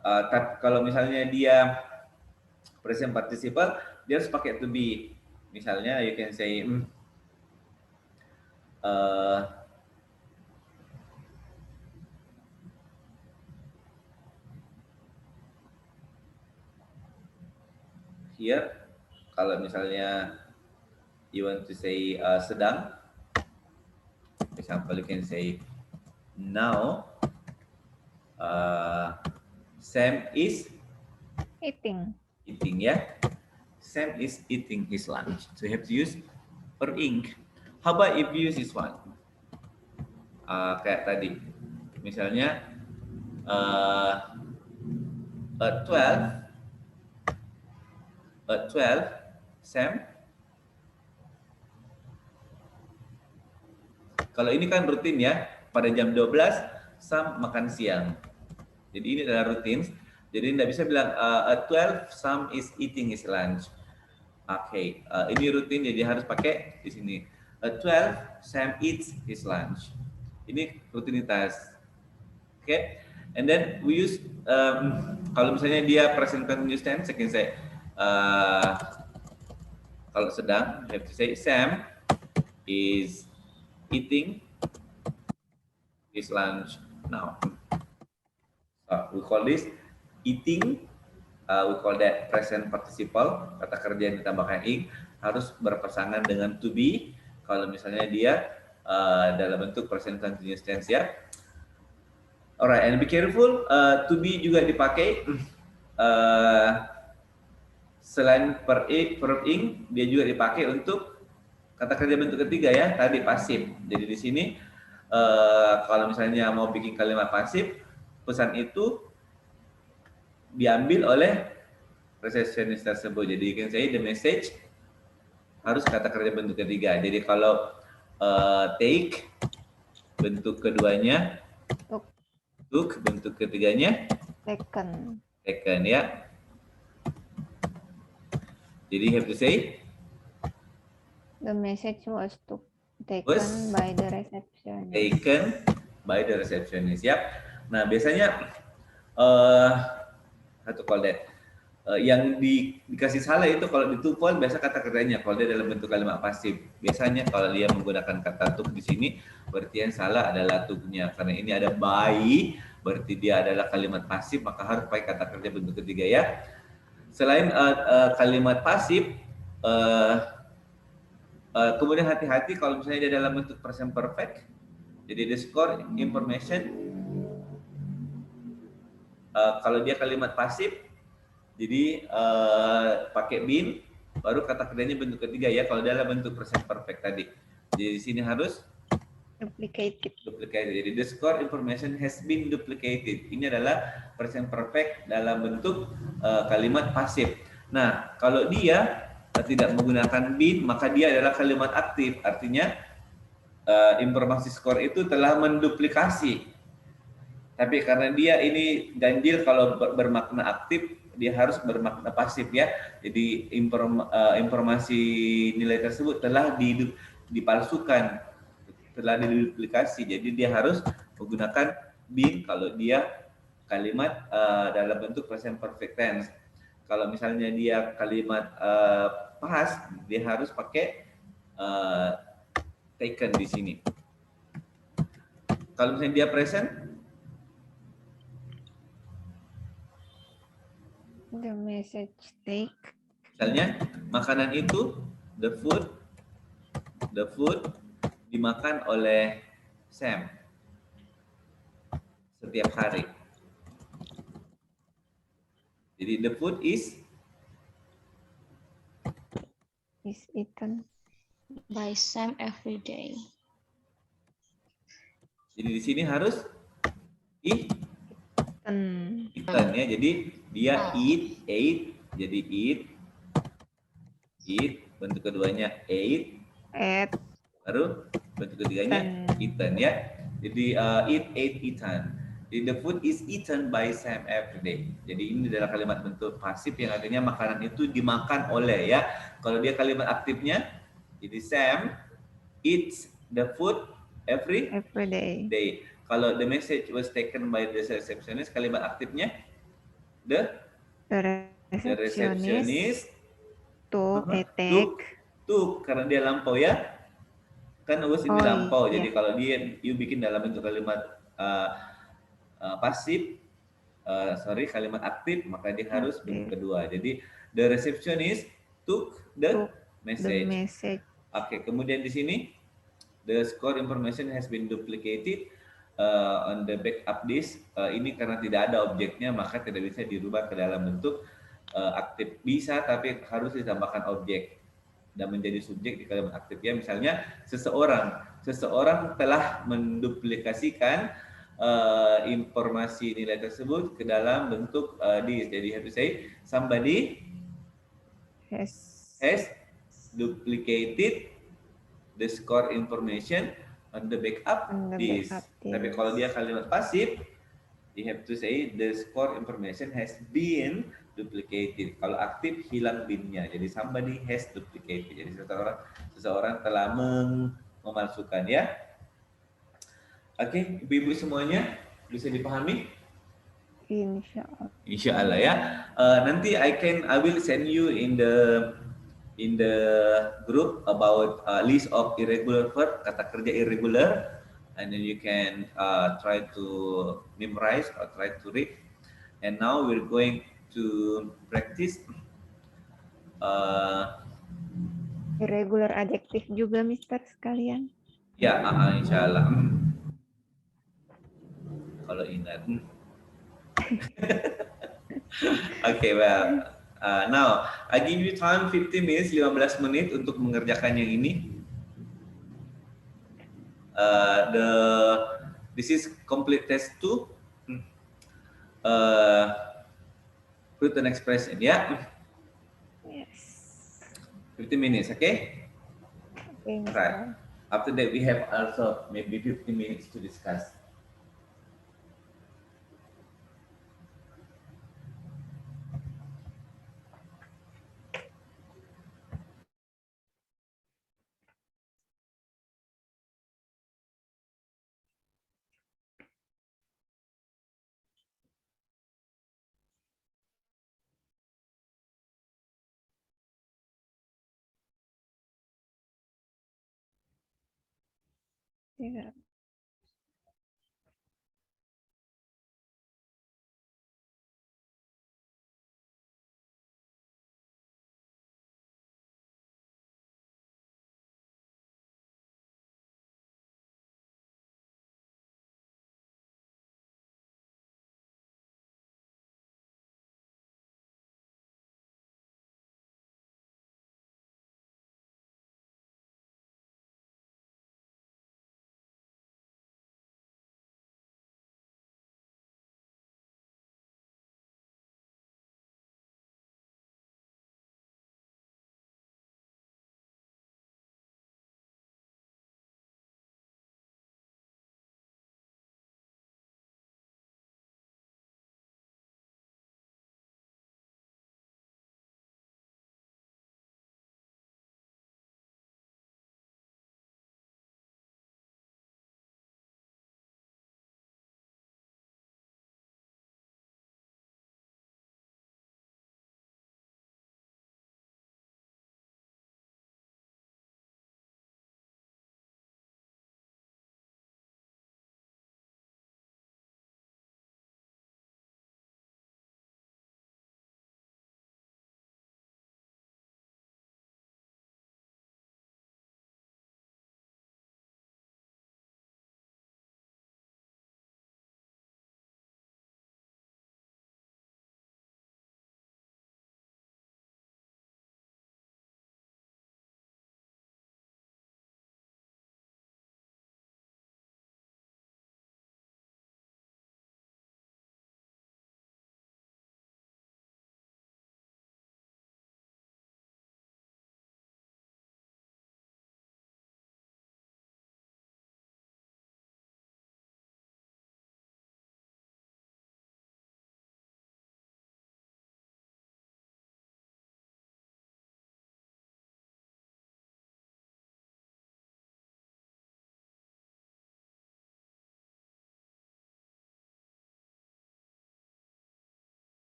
Tapi kalau misalnya dia present participle, dia harus pakai to be. Misalnya you can say here, kalau misalnya you want to say sedang, example you can say now Sam is Eating. ya. Sam is eating his lunch. So you have to use per ing. How about if you use this one? Kayak tadi, misalnya at 12 Sam. Kalau ini kan rutin ya, pada jam 12 Sam makan siang. Jadi ini adalah rutin. Jadi tidak bisa bilang at 12 Sam is eating his lunch. Oke, ini rutin jadi harus pakai di sini. At 12 Sam eats his lunch. Ini rutinitas. Oke. And then we use kalau misalnya dia present continuous tense, saya can say kalau sedang, you have to say Sam is eating his lunch now. We call this eating. We call that present participle. Kata kerja yang ditambahkan ing harus berpasangan dengan to be. Kalau misalnya dia dalam bentuk present continuous tense ya. Alright, and be careful. To be juga dipakai selain verb ing, dia juga dipakai untuk kata kerja bentuk ketiga ya. Tadi pasif. Jadi di sini kalau misalnya mau bikin kalimat pasif, pesan itu diambil oleh receptionist tersebut. Jadi you can say the message harus kata kerja bentuk ketiga. Jadi kalau take bentuk keduanya, took bentuk ketiganya, Taken. ya. Jadi you have to say The message was taken Was by the receptionist. taken by the receptionist. Yap. Nah biasanya satu call that yang dikasih salah itu kalau di TOEFL biasa kata kerjanya kalau dia dalam bentuk kalimat pasif. Biasanya kalau dia menggunakan kata took di sini berarti yang salah adalah took-nya karena ini ada by berarti dia adalah kalimat pasif maka harus pakai kata kerja bentuk ketiga ya. Selain kalimat pasif kemudian hati-hati kalau misalnya dia dalam bentuk present perfect. Jadi the score information kalau dia kalimat pasif jadi pakai been baru kata kerjanya bentuk ketiga ya kalau dalam bentuk present perfect tadi. Jadi di sini harus Duplicated. Jadi the score information has been duplicated. Ini adalah present perfect dalam bentuk kalimat pasif. Nah, kalau dia tidak menggunakan been maka dia adalah kalimat aktif. Artinya informasi skor itu telah menduplikasi. Tapi karena dia ini ganjil kalau bermakna aktif, dia harus bermakna pasif ya. Jadi informasi nilai tersebut telah dipalsukan, telah diduplikasi. Jadi dia harus menggunakan been kalau dia kalimat dalam bentuk present perfect tense. Kalau misalnya dia kalimat past, dia harus pakai taken di sini. Kalau misalnya dia present, The message take Misalnya makanan itu, the food dimakan oleh Sam setiap hari. Jadi the food is eaten. By Sam every day. Jadi di sini harus Eaten. eaten ya. Jadi dia ate, jadi eat, bentuk keduanya ate, baru bentuk ketiganya eaten ya. Jadi ate, eaten. Jadi the food is eaten by Sam every day. Jadi ini adalah kalimat bentuk pasif yang artinya makanan itu dimakan oleh ya. Kalau dia kalimat aktifnya, jadi Sam eats the food every day. Kalau the message was taken by the receptionist, kalimat aktifnya the receptionist took a take. Took karena dia lampau ya. Kan was ini lampau. Iya. Jadi kalau you bikin dalam bentuk kalimat pasif, kalimat aktif, maka dia harus bentuk kedua. Jadi the receptionist took the message. Oke, kemudian di sini the score information has been duplicated on the backup disk. Ini karena tidak ada objeknya, maka tidak bisa dirubah ke dalam bentuk aktif. Bisa, tapi harus ditambahkan objek dan menjadi subjek di kalimat aktif ya. Misalnya seseorang telah menduplikasikan informasi nilai tersebut ke dalam bentuk disk. Jadi have to say somebody has duplicated the score information on the backup disk. Tapi kalau dia kalimat pasif, you have to say the score information has been duplicated. Kalau aktif hilang binnya. Jadi somebody has duplicated. Jadi seseorang telah memalsukan ya. Oke, ibu-ibu semuanya bisa dipahami? Insya Allah ya. Nanti I will send you in the group about list of irregular verb, kata kerja irregular, and then you can try to memorize or try to read. And now we're going to practice irregular adjektif juga, Mister, sekalian. Ya, insya Allah. Kalau ingat. Okay, well, now I give you time 15 minutes, 15 menit untuk mengerjakan yang ini. This is complete test 2. Written expression, yeah? Yes. 15 minutes, okay? Okay, Right. After that, we have also maybe 15 minutes to discuss. Yeah.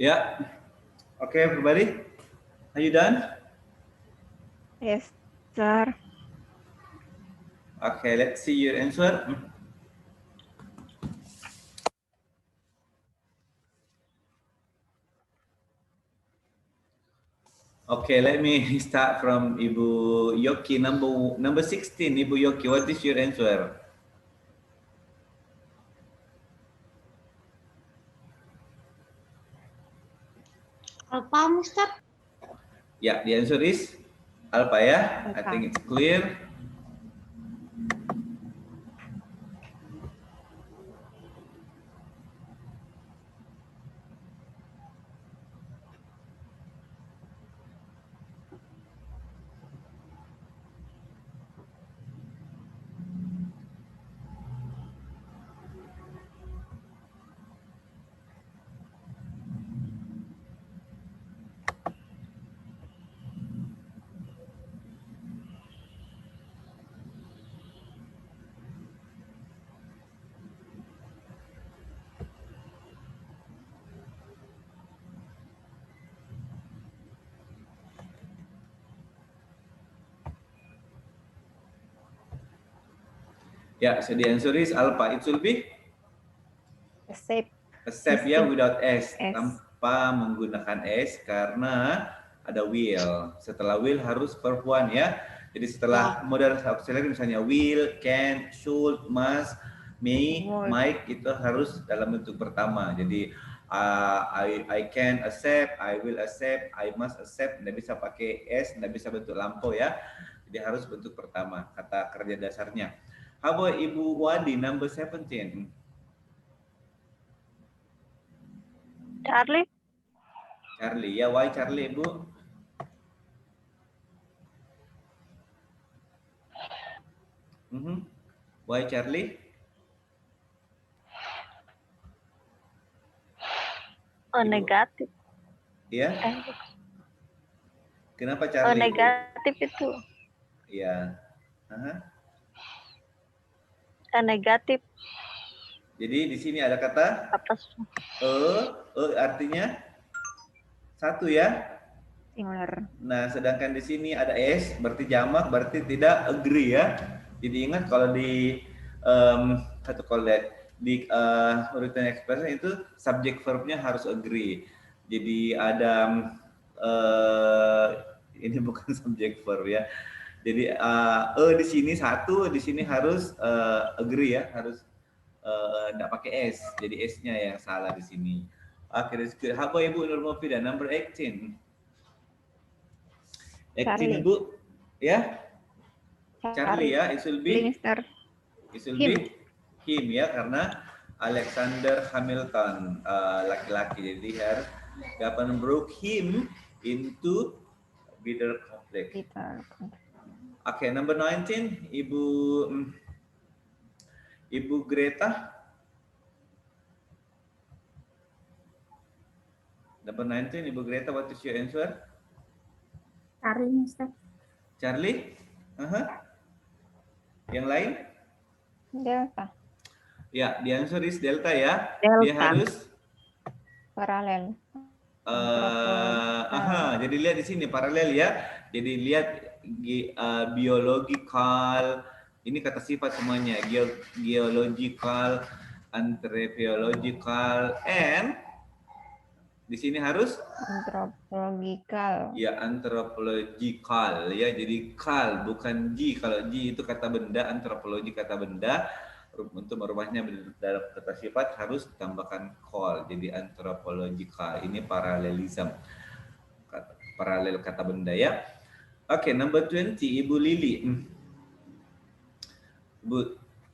Yeah. Okay, everybody. Are you done? Yes, sir. Okay, let's see your answer. Okay, let me start from Ibu Yoki, number 16. Ibu Yoki, what is your answer? Alpha, Mister. Yeah, the answer is alpha, yeah? I Alpha. think it's clear. Yeah, so the answer is alpha. It will be Accept. accept ya, without S, S. tanpa menggunakan S karena ada will. Setelah will harus verb one ya. Jadi setelah modal auxiliary misalnya will, can, should, must, may, might itu harus dalam bentuk pertama. Jadi I can accept, I will accept, I must accept. Nggak bisa pakai S, nggak bisa bentuk lampau ya. Jadi harus bentuk pertama kata kerja dasarnya. How about Ibu Wadi, number 17? Charlie. Charlie, ya, why Charlie, Bu? Why Charlie? Oh, Ibu. negatif. Iya. Kenapa Charlie? Oh, negatif itu. Iya. Negatif. Jadi di sini ada kata Apa? Artinya satu ya. Singular. Nah, sedangkan di sini ada S, berarti jamak, berarti tidak agree ya. Jadi ingat kalau di di written expression itu subject verbnya harus agree. Jadi ada ini bukan subject verb ya. Jadi di sini satu, di sini harus agree ya, harus enggak pakai S. Jadi S-nya yang salah di sini. Oke, that's good. How about Ibu Nurmufida, number 18? 18 Ibu, ya? Charlie ya, it will be him ya, karena Alexander Hamilton laki-laki. Jadi harus Japan broke him into bitter conflict. Oke, number 19, Ibu Greta. Number 19, Ibu Greta, what is your answer? Charlie, Mister. Charlie? Yang lain? Delta. Ya, the answer is delta ya. Delta. Dia harus paralel. Jadi lihat di sini paralel ya. Jadi lihat biological, ini kata sifat semuanya, geological, anthropological, and di sini harus anthropological. Ya, anthropological ya. Jadi kal bukan G. Kalau G itu kata benda, antropologi kata benda. Untuk merubahnya dalam kata sifat harus ditambahkan call. Jadi anthropological. Ini paralelism. Paralel kata benda ya. Oke, number 20, Ibu Lili.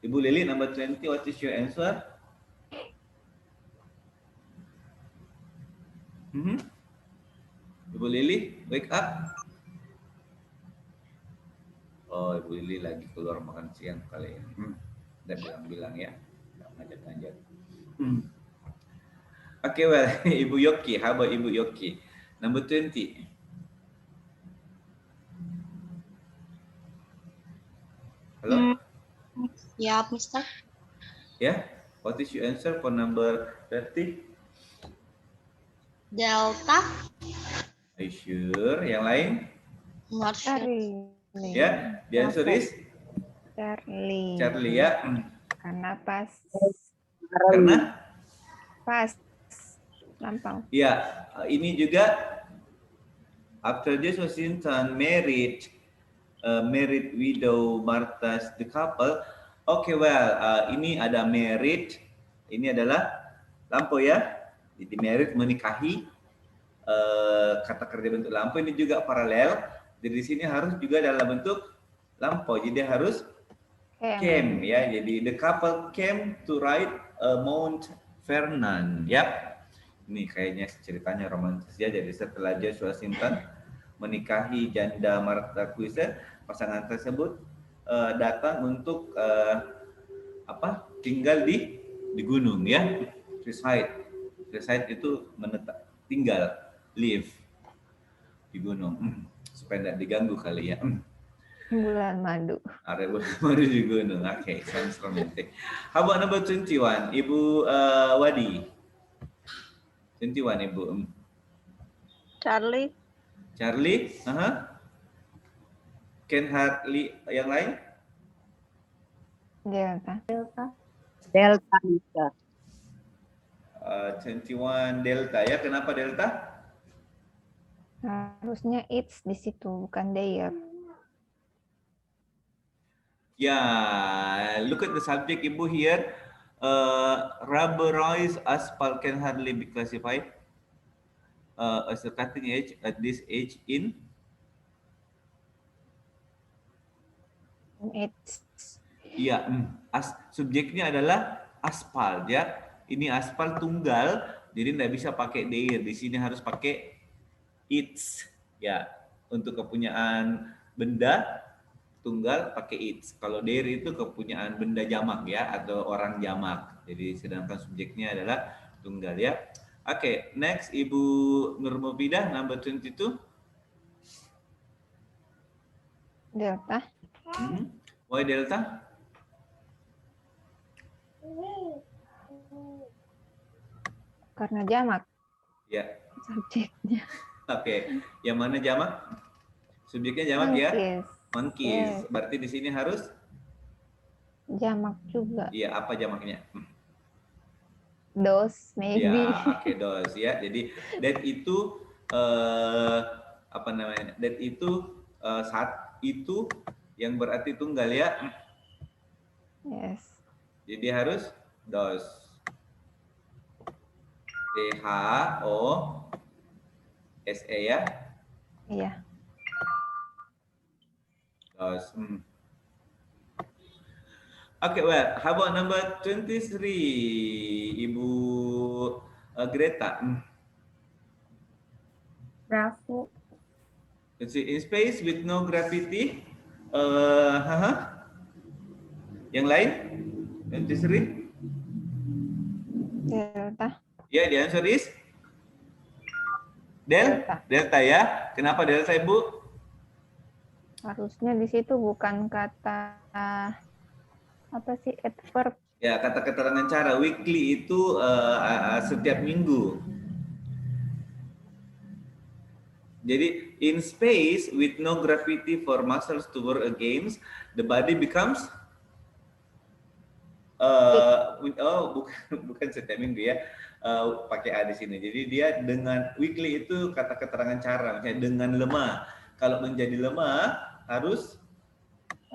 Ibu Lili, number 20, what is your answer? Ibu Lili, wake up. Oh, Ibu Lili lagi keluar makan siang kali ya. Udah bilang-bilang ya, nggak ngajak-ngajak. Oke, well, Ibu Yoki, how about Ibu Yoki? Number 20. Halo? Ya, Mister. Ya, what is your answer for number 30? Delta. Are you sure? Yang lain? Not sure. Charlie. Ya, the answer is Charlie. Charlie ya. Karena pas. Karena? Pas. Lampau. Ya, ini juga after George Washington married widow Martha's the couple. Okay, well, ini ada married. Ini adalah lampau ya. Jadi married menikahi. Kata kerja bentuk lampau ini juga paralel. Jadi di sini harus juga dalam bentuk lampau. Jadi harus came ya. Jadi the couple came to ride Mount Vernon ya. Ini kayaknya ceritanya romantis ya. Jadi setelah George Washington menikahi janda Martha Custer, pasangan tersebut datang untuk tinggal di gunung ya. Reside itu menetap, tinggal, live di gunung supaya tidak diganggu kali ya. Bulan madu. Area bulan madu di gunung. Okay, sounds romantic. How about number 21, Ibu Wadi? 21 Ibu. Charlie. Charlie, Ken Hartley, yang lain? Delta. Delta, Mister. 21 Delta ya. Kenapa Delta? Harusnya it's di situ, bukan there. Ya, look at the subject Ibu here. Rubberized asphalt can hardly be classified as a cutting edge at this age in It's. ya, subjeknya adalah aspal ya. Ini aspal tunggal, jadi tidak bisa pakai there. Di sini harus pakai its ya. Untuk kepunyaan benda tunggal pakai its. Kalau there itu kepunyaan benda jamak ya, atau orang jamak. Jadi sedangkan subjeknya adalah tunggal ya. Oke, next Ibu Nurmufidah number 22. Delta. Why Delta? Karena jamak Ya. subjeknya. Oke, yang mana jamak? Subjeknya jamak ya? Monkeys. Monkeys. Yes. Berarti di sini harus? Jamak juga. Iya, apa jamaknya? Those, maybe. Ya, oke, those ya. Jadi that itu that itu saat itu yang berarti tunggal ya. Yes. Jadi harus those. THOSE ya. Iya. Those. Okay, well, how about number 23, Ibu Greta? Bravo. Let's see, in space with no gravity. Yang lain? 23? Delta. Ya, the answer is Delta ya. Kenapa Delta, Ibu? Harusnya di situ bukan kata apa sih, adverb. Ya, kata keterangan cara. Weekly itu setiap minggu. Jadi, in space with no gravity for muscles to work against, the body becomes bukan setiap minggu ya. Pakai A di sini. Jadi dia dengan weekly itu kata keterangan cara, misalnya dengan lemah. Kalau menjadi lemah harus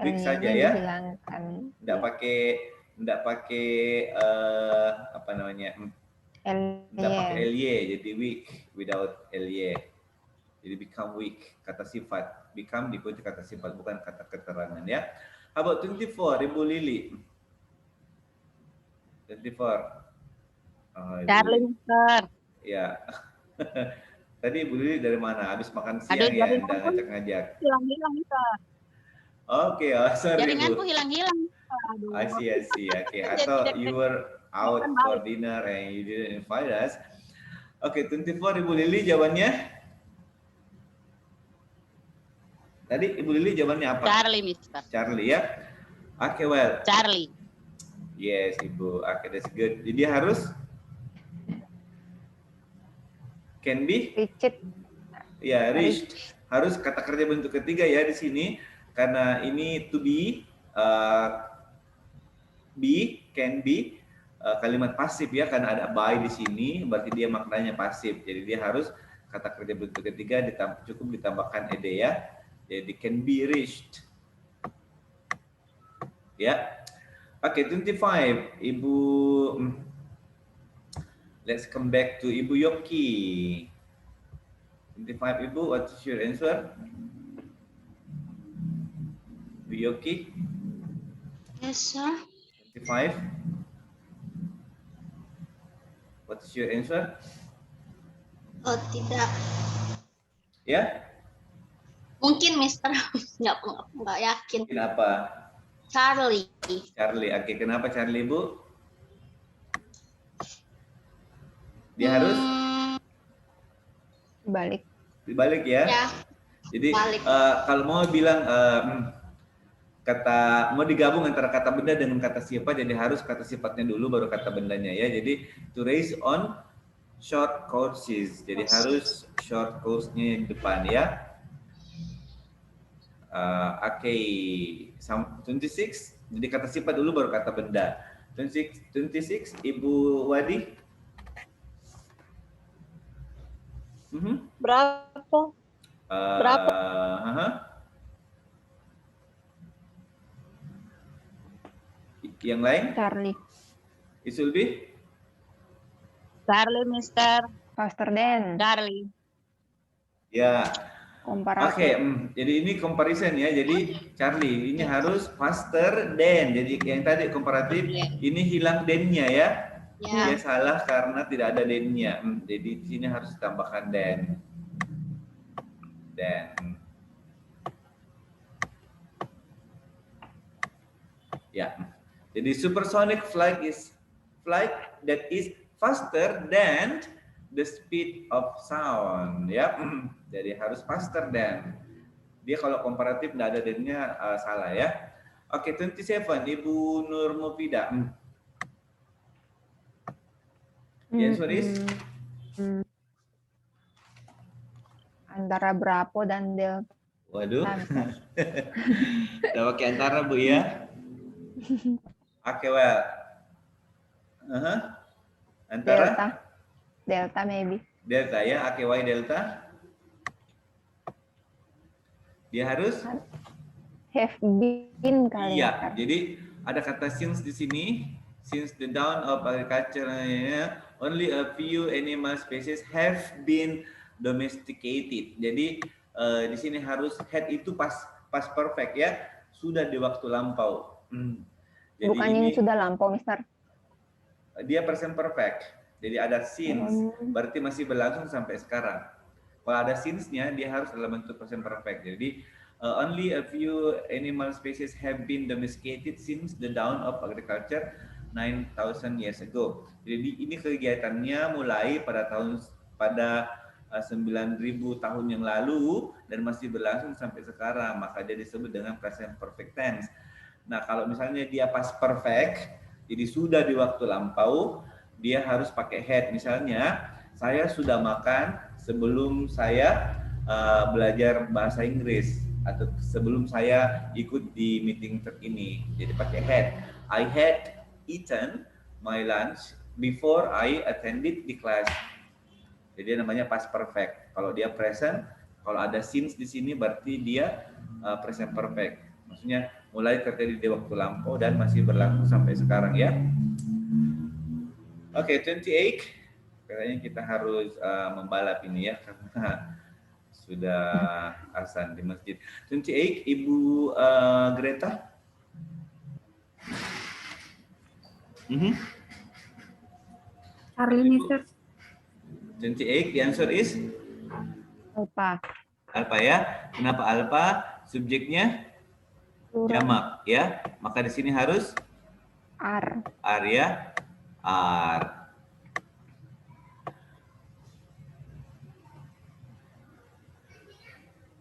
weak saja ya. Dihilangkan. Enggak pakai apa namanya? Enggak pakai ly, jadi weak without ly. Jadi become weak, kata sifat. Become diikuti kata sifat, bukan kata keterangan ya. How about 24, Ibu Lili? 24. Charlie, Mister. Ya. Tadi Ibu Lili dari mana? Habis makan siang ya, Anda ngajak-ngajak. Hilang-hilang, Mister. Oke, sorry Jaringanku Bu. hilang-hilang. I see. Okay. Atau you were out for dinner and you didn't invite us. Oke, 24 Ibu Lili jawabannya. Tadi Ibu Lili jawabannya apa? Charlie, Mister. Charlie ya. Oke, well. Charlie. Yes, Ibu. Oke, that's good. Jadi harus Can be, reached, ya, reached. Harus kata kerja bentuk ketiga ya di sini karena ini to be, be, can be, kalimat pasif ya karena ada by di sini berarti dia maknanya pasif. Jadi dia harus kata kerja bentuk ketiga cukup ditambahkan ed ya. Jadi can be reached. Ya. Oke, 25. Ibu let's come back to Ibu Yoki. 25 Ibu, what is your answer? Ibu Yoki? Yes, sir. 25. What is your answer? Oh, tidak. Ya? Mungkin Mister nggak yakin. Kenapa? Charlie. Charlie. Oke, kenapa Charlie, Bu? Dia harus balik. dibalik ya. Ya. Jadi Balik. kalau mau bilang kata mau digabung antara kata benda dengan kata sifat, jadi harus kata sifatnya dulu baru kata bendanya ya. Jadi to raise on short courses. Jadi harus short course-nya yang depan ya. Oke, 26. Jadi kata sifat dulu baru kata benda. 26 Ibu Wadi. Berapa? Berapa? Yang lain? Charlie, It will be Charlie, Mister. faster than, Charlie. ya. komparatif. Oke, jadi ini comparison ya. Jadi Charlie ini harus faster than. Jadi yang tadi komparatif, ini hilang than-nya ya. Ya. Dia salah karena tidak ada than-nya. Jadi di sini harus ditambahkan than. Than. Ya. Jadi supersonic flight is flight that is faster than the speed of sound. Ya. Jadi harus faster than. Dia kalau komparatif tidak ada than-nya salah ya. Oke, 27 Ibu Nur Mufida. The answer is antara Bravo dan Delta. waduh. Udah pakai antara Bu ya. Oke, well. Antara Delta maybe. Delta ya, oke, why Delta? Dia harus Have been kali iya. ya. Jadi ada kata since di sini. Since the dawn of agriculture, only a few animal species have been domesticated. Jadi di sini harus had itu pas perfect ya, sudah di waktu lampau. Jadi Bukan ini, yang sudah lampau, Mister. dia present perfect. Jadi ada since, berarti masih berlangsung sampai sekarang. Kalau ada since-nya, dia harus dalam bentuk present perfect. Jadi only a few animal species have been domesticated since the dawn of agriculture 9,000 years ago. Jadi ini kegiatannya mulai pada 9.000 tahun yang lalu dan masih berlangsung sampai sekarang. Maka dia disebut dengan present perfect tense. Nah, kalau misalnya dia past perfect, jadi sudah di waktu lampau, dia harus pakai had. Misalnya, saya sudah makan sebelum saya belajar bahasa Inggris atau sebelum saya ikut di meeting ini. Jadi pakai had. I had eaten my lunch before I attended the class. Jadi namanya past perfect. Kalau dia present, kalau ada since di sini berarti dia present perfect. Maksudnya mulai terjadi di waktu lampau dan masih berlangsung sampai sekarang ya. Oke, 28. Kayaknya kita harus membalap ini ya karena sudah azan di masjid. 28, Ibu Greta. Charlie, Mister. 28, the answer is Alpha. alpha ya. Kenapa alpha? Subjeknya jamak ya. Maka di sini harus R. R ya. R.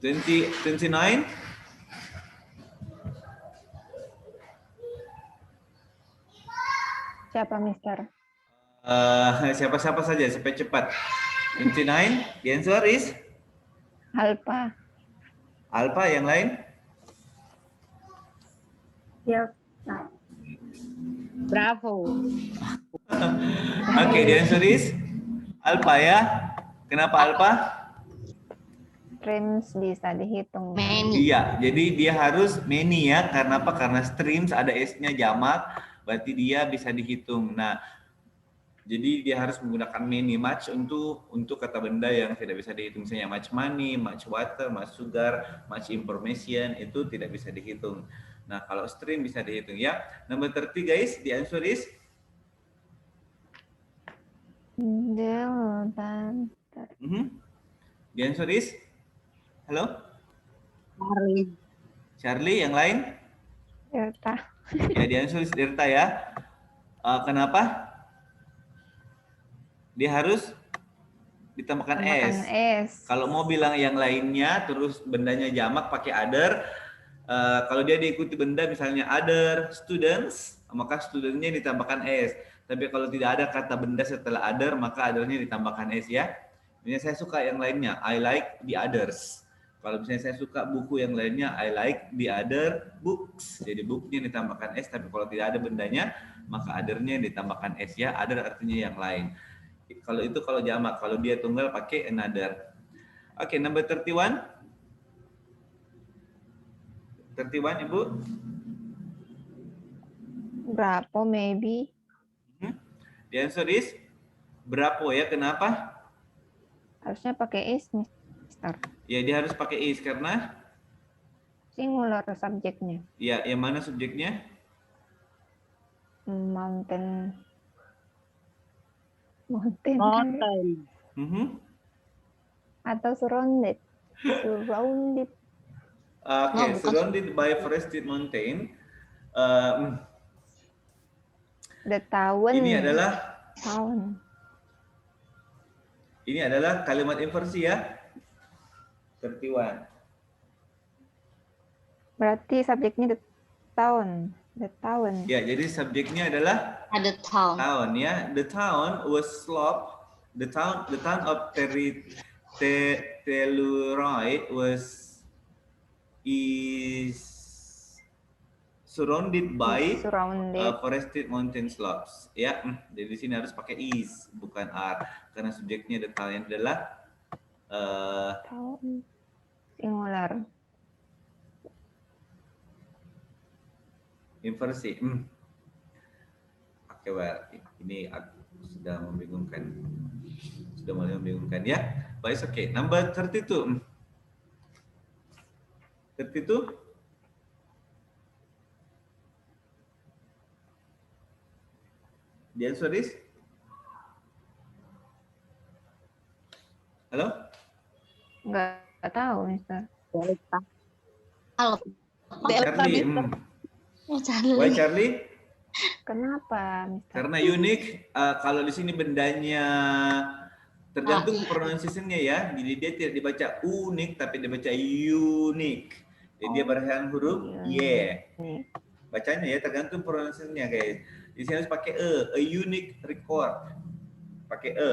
Twenty-nine. Siapa, Mister? Siapa-siapa saja supaya cepat. 29, the answer is Alpha. alpha. Yang lain? Delta. Bravo. Oke, the answer is alpha ya. Kenapa alpha? Streams bisa dihitung. Many. Iya, jadi dia harus many ya. Karena apa? Karena streams ada S-nya jamak, berarti dia bisa dihitung. Nah, jadi dia harus menggunakan many, much untuk kata benda yang tidak bisa dihitung. Misalnya much money, much water, much sugar, much information, itu tidak bisa dihitung. Nah, kalau stream bisa dihitung ya. Number 30 guys, the answer is Delta. the answer is halo? Charlie. Charlie, yang lain? Delta. Ya, the answer is delta ya. Kenapa? Dia harus ditambahkan Tambahkan S. S. Kalau mau bilang yang lainnya, terus bendanya jamak pakai other. Kalau dia diikuti benda misalnya other students, maka studentnya ditambahkan S. Tapi kalau tidak ada kata benda setelah other, maka othernya ditambahkan S ya. Misalnya saya suka yang lainnya, I like the others. Kalau misalnya saya suka buku yang lainnya, I like the other books. Jadi booknya ditambahkan S, tapi kalau tidak ada bendanya, maka othernya ditambahkan S ya. Other artinya yang lain. Kalau itu kalau jamak, kalau dia tunggal pakai another. Oke, number 31. 31 Ibu. Berapa maybe? The answer is berapa ya? Kenapa? Harusnya pakai is, Mister. Ya, dia harus pakai is karena Singular subjeknya. ya, yang mana subjeknya? Mountain. Mountain. Atau surrounded. Surrounded. Oke, bukan. surrounded by forested mountain. The town. Ini adalah kalimat inversi ya. 31. Berarti subjeknya the town. The town. Ya, jadi subjeknya adalah Ada town. town ya. The town was sloped. The town of Telluride is surrounded by Surrounded. forested mountain slopes. Ya, jadi di sini harus pakai is bukan are karena subjeknya the town adalah Town. Singular. inversi. Oke, well, ini sudah membingungkan. Sudah mulai membingungkan ya. Baik, oke. Number 32. 32. The answer is? Halo? Nggak tahu, Mister. Delta. Halo. Delta, Charlie. Mister. Oh, Charlie. Why Charlie? Kenapa, Mister? Karena unik. Kalau di sini bendanya tergantung pronunciation-nya ya. Jadi dia tidak dibaca unik, tapi dibaca unique. Jadi dia berakhir huruf Y. Bacanya ya tergantung pronunciation-nya guys. Di sini harus pakai a unique record. Pakai e.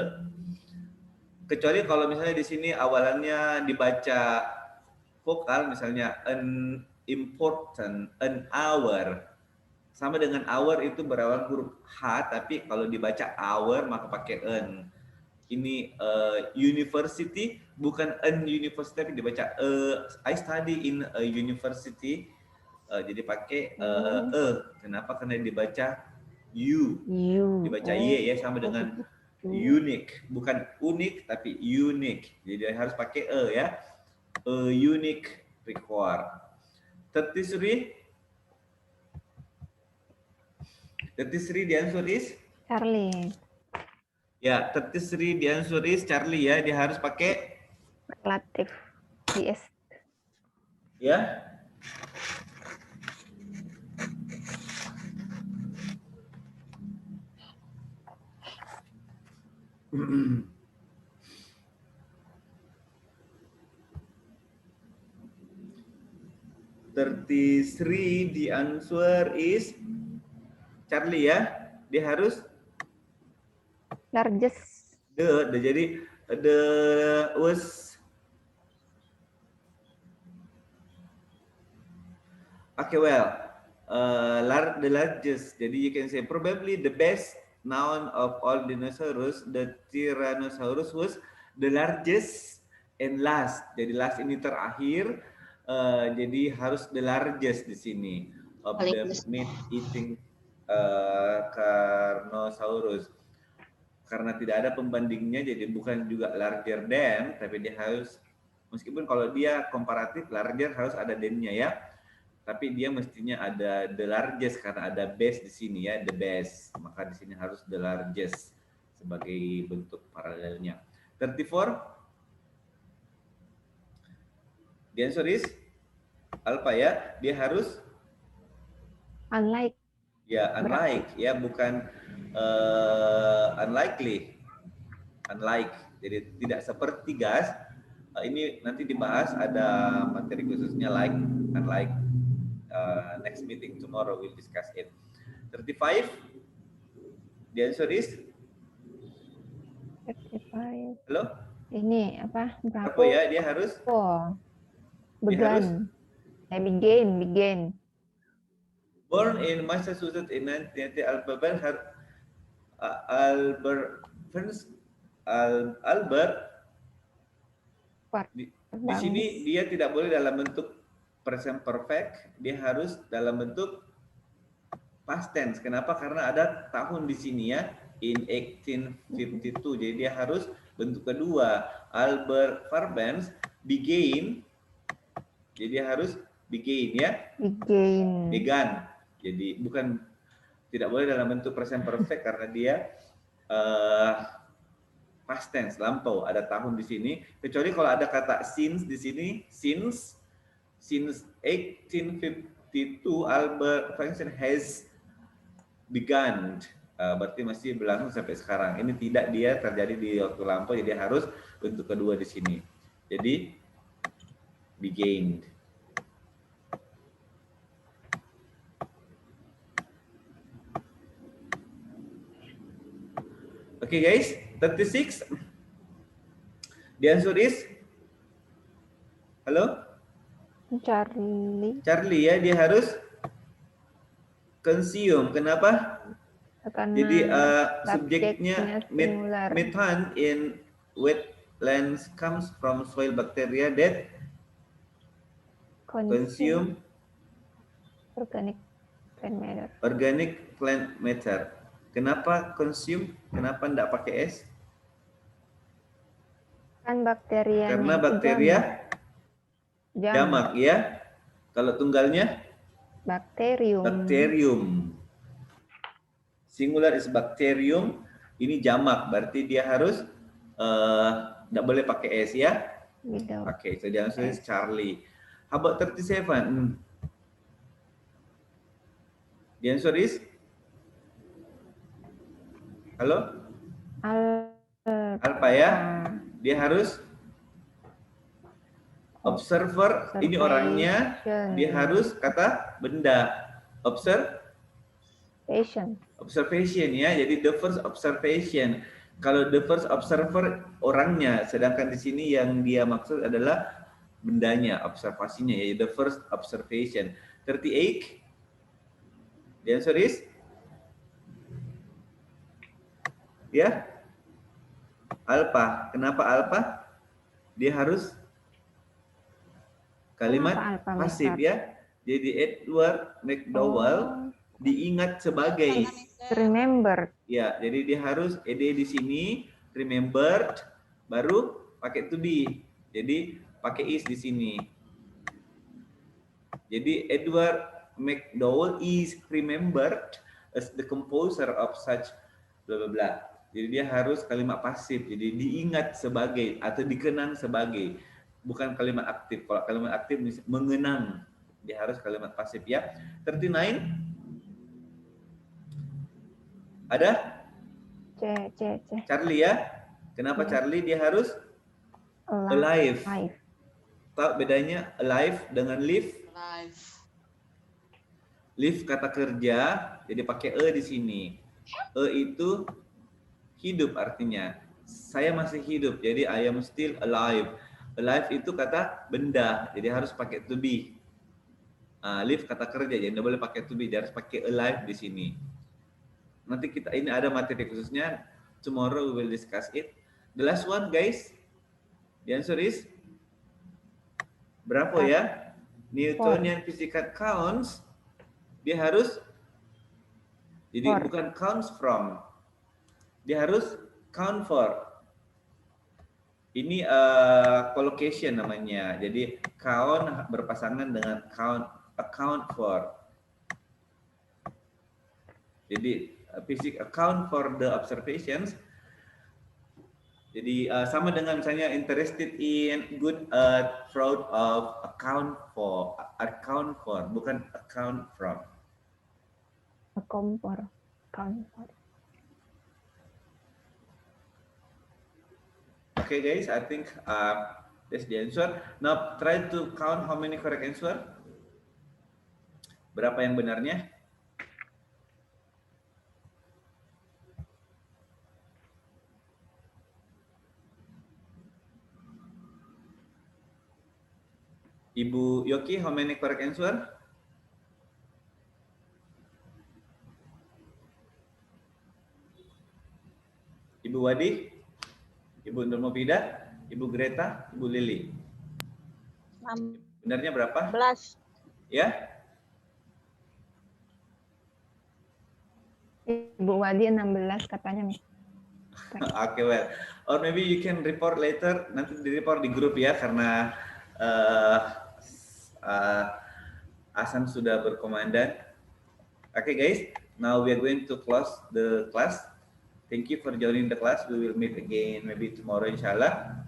Kecuali kalau misalnya di sini awalannya dibaca vokal, misalnya an important, an hour. Sama dengan hour itu berawal huruf H, tapi kalau dibaca hour maka pakai an. Ini university, bukan an university, tapi dibaca I study in a university. Jadi pakai Kenapa? Karena dibaca U. Dibaca Y ya, sama dengan unique, bukan unik tapi unique. Jadi harus pakai ya. A unique record. 33. 33 the answer is Charlie. ya, 33 the answer is Charlie ya. Dia harus pakai Relatif. Yes. ya. Thirty-three, the answer is Charlie ya. Dia harus Largest. jadi Okay, well, the largest. Jadi you can say probably the best noun of all dinosaurs, the Tyrannosaurus was the largest and last. Jadi last ini terakhir. Jadi harus the largest di sini of Paling the besar. meat-eating Carnosaurus. Karena tidak ada pembandingnya, jadi bukan juga larger than, tapi dia harus, meskipun kalau dia komparatif larger harus ada than-nya ya, tapi dia mestinya ada the largest karena ada best di sini ya, the best, maka di sini harus the largest sebagai bentuk paralelnya. 34. The answer is alpha ya, dia harus Unlike. ya unlike ya, bukan unlikely, unlike, jadi tidak seperti gas. Ini nanti dibahas, ada materi khususnya like, unlike. Next meeting tomorrow we'll discuss it. 35. The answer is 35. halo. Ini apa? Apa Berapa? ya? Dia harus Oh. Dia harus? Begin. Born in Massachusetts in 1990, Albert di sini dia tidak boleh dalam bentuk present perfect, dia harus dalam bentuk past tense. Kenapa? Karena ada tahun di sini ya, in 1852. Jadi dia harus bentuk kedua. Albert Fairbanks began, jadi dia harus began ya. Began. Jadi bukan, tidak boleh dalam bentuk present perfect karena dia past tense, lampau, ada tahun di sini. Kecuali kalau ada kata since di sini, since 1852 Albert Einstein has begun. Berarti masih berlangsung sampai sekarang. Ini tidak dia terjadi di waktu lampau, jadi harus bentuk kedua di sini. Jadi began. Okay guys, 36. The answer is halo? Charlie ya, dia harus consume. Kenapa? Karena jadi subjeknya methane in wetlands comes from soil bacteria that consume organic plant matter. Organic plant matter. Kenapa consume? Kenapa enggak pakai S? Kan bakteria. Karena bakteria jamak ya. Kalau tunggalnya bacterium. Singular is bacterium. Ini jamak, berarti dia harus enggak boleh pakai S ya. Oke, so the answer is Charlie. How about 37? The answer is halo? Alpha ya. Dia harus observer. Ini orangnya. Dia harus kata benda. Observation ya. Jadi the first observation. Kalau the first observer orangnya, sedangkan di sini yang dia maksud adalah bendanya, observasinya ya. The first observation. 38. The answer is ya, alpha. Kenapa alpha? Dia harus kalimat pasif ya. Jadi Edward McDowell diingat sebagai remembered. Ya, jadi dia harus ed di sini, remembered, baru pakai to be. Jadi pakai is di sini. Jadi Edward McDowell is remembered as the composer of such bla bla bla. Jadi dia harus kalimat pasif, jadi diingat sebagai atau dikenang sebagai, bukan kalimat aktif. Kalau kalimat aktif mengenang, dia harus kalimat pasif ya. 39. Ada? C. Charlie ya. Kenapa Charlie? Dia harus alive. Tahu bedanya alive dengan live? Live kata kerja, jadi pakai di sini. Itu hidup artinya. saya masih hidup, jadi I am still alive. Alive itu kata benda, jadi harus pakai to be. Live kata kerja, jadi nggak boleh pakai to be, dia harus pakai alive di sini. Nanti kita ini ada materi khususnya, tomorrow we will discuss it. The last one guys, the answer is berapa ya? Newtonian physical counts, dia harus jadi bukan counts from, dia harus count for. Ini collocation namanya. Jadi count berpasangan dengan account for. Jadi account for the observations. Jadi sama dengan misalnya interested in, good at, proud of, account for, bukan account from. Account for. Okay guys, I think that's the answer. Now try to count how many correct answer. Berapa yang benarnya? Ibu Yoki, how many correct answer? Ibu Wadi, Ibu Nurmofida, Ibu Greta, Ibu Lili. Benarnya berapa? 11. Ya? Ibu Wadi 16 katanya. Okay, well. Or maybe you can report later, nanti di report di grup ya, karena Hasan sudah berkomandan. Okay guys, now we are going to close the class. Thank you for joining the class. We will meet again maybe tomorrow inshallah.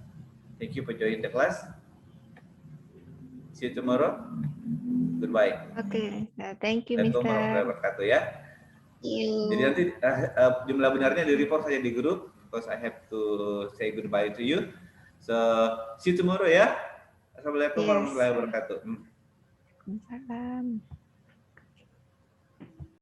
Thank you for joining the class. See you tomorrow. Goodbye. Oke, thank you Assalamualaikum Mister. warahmatullahi wabarakatuh ya. Jadi nanti jumlah benarnya di report saja di grup, because I have to say goodbye to you. So see you tomorrow ya. Assalamualaikum Yes. warahmatullahi wabarakatuh. Salam.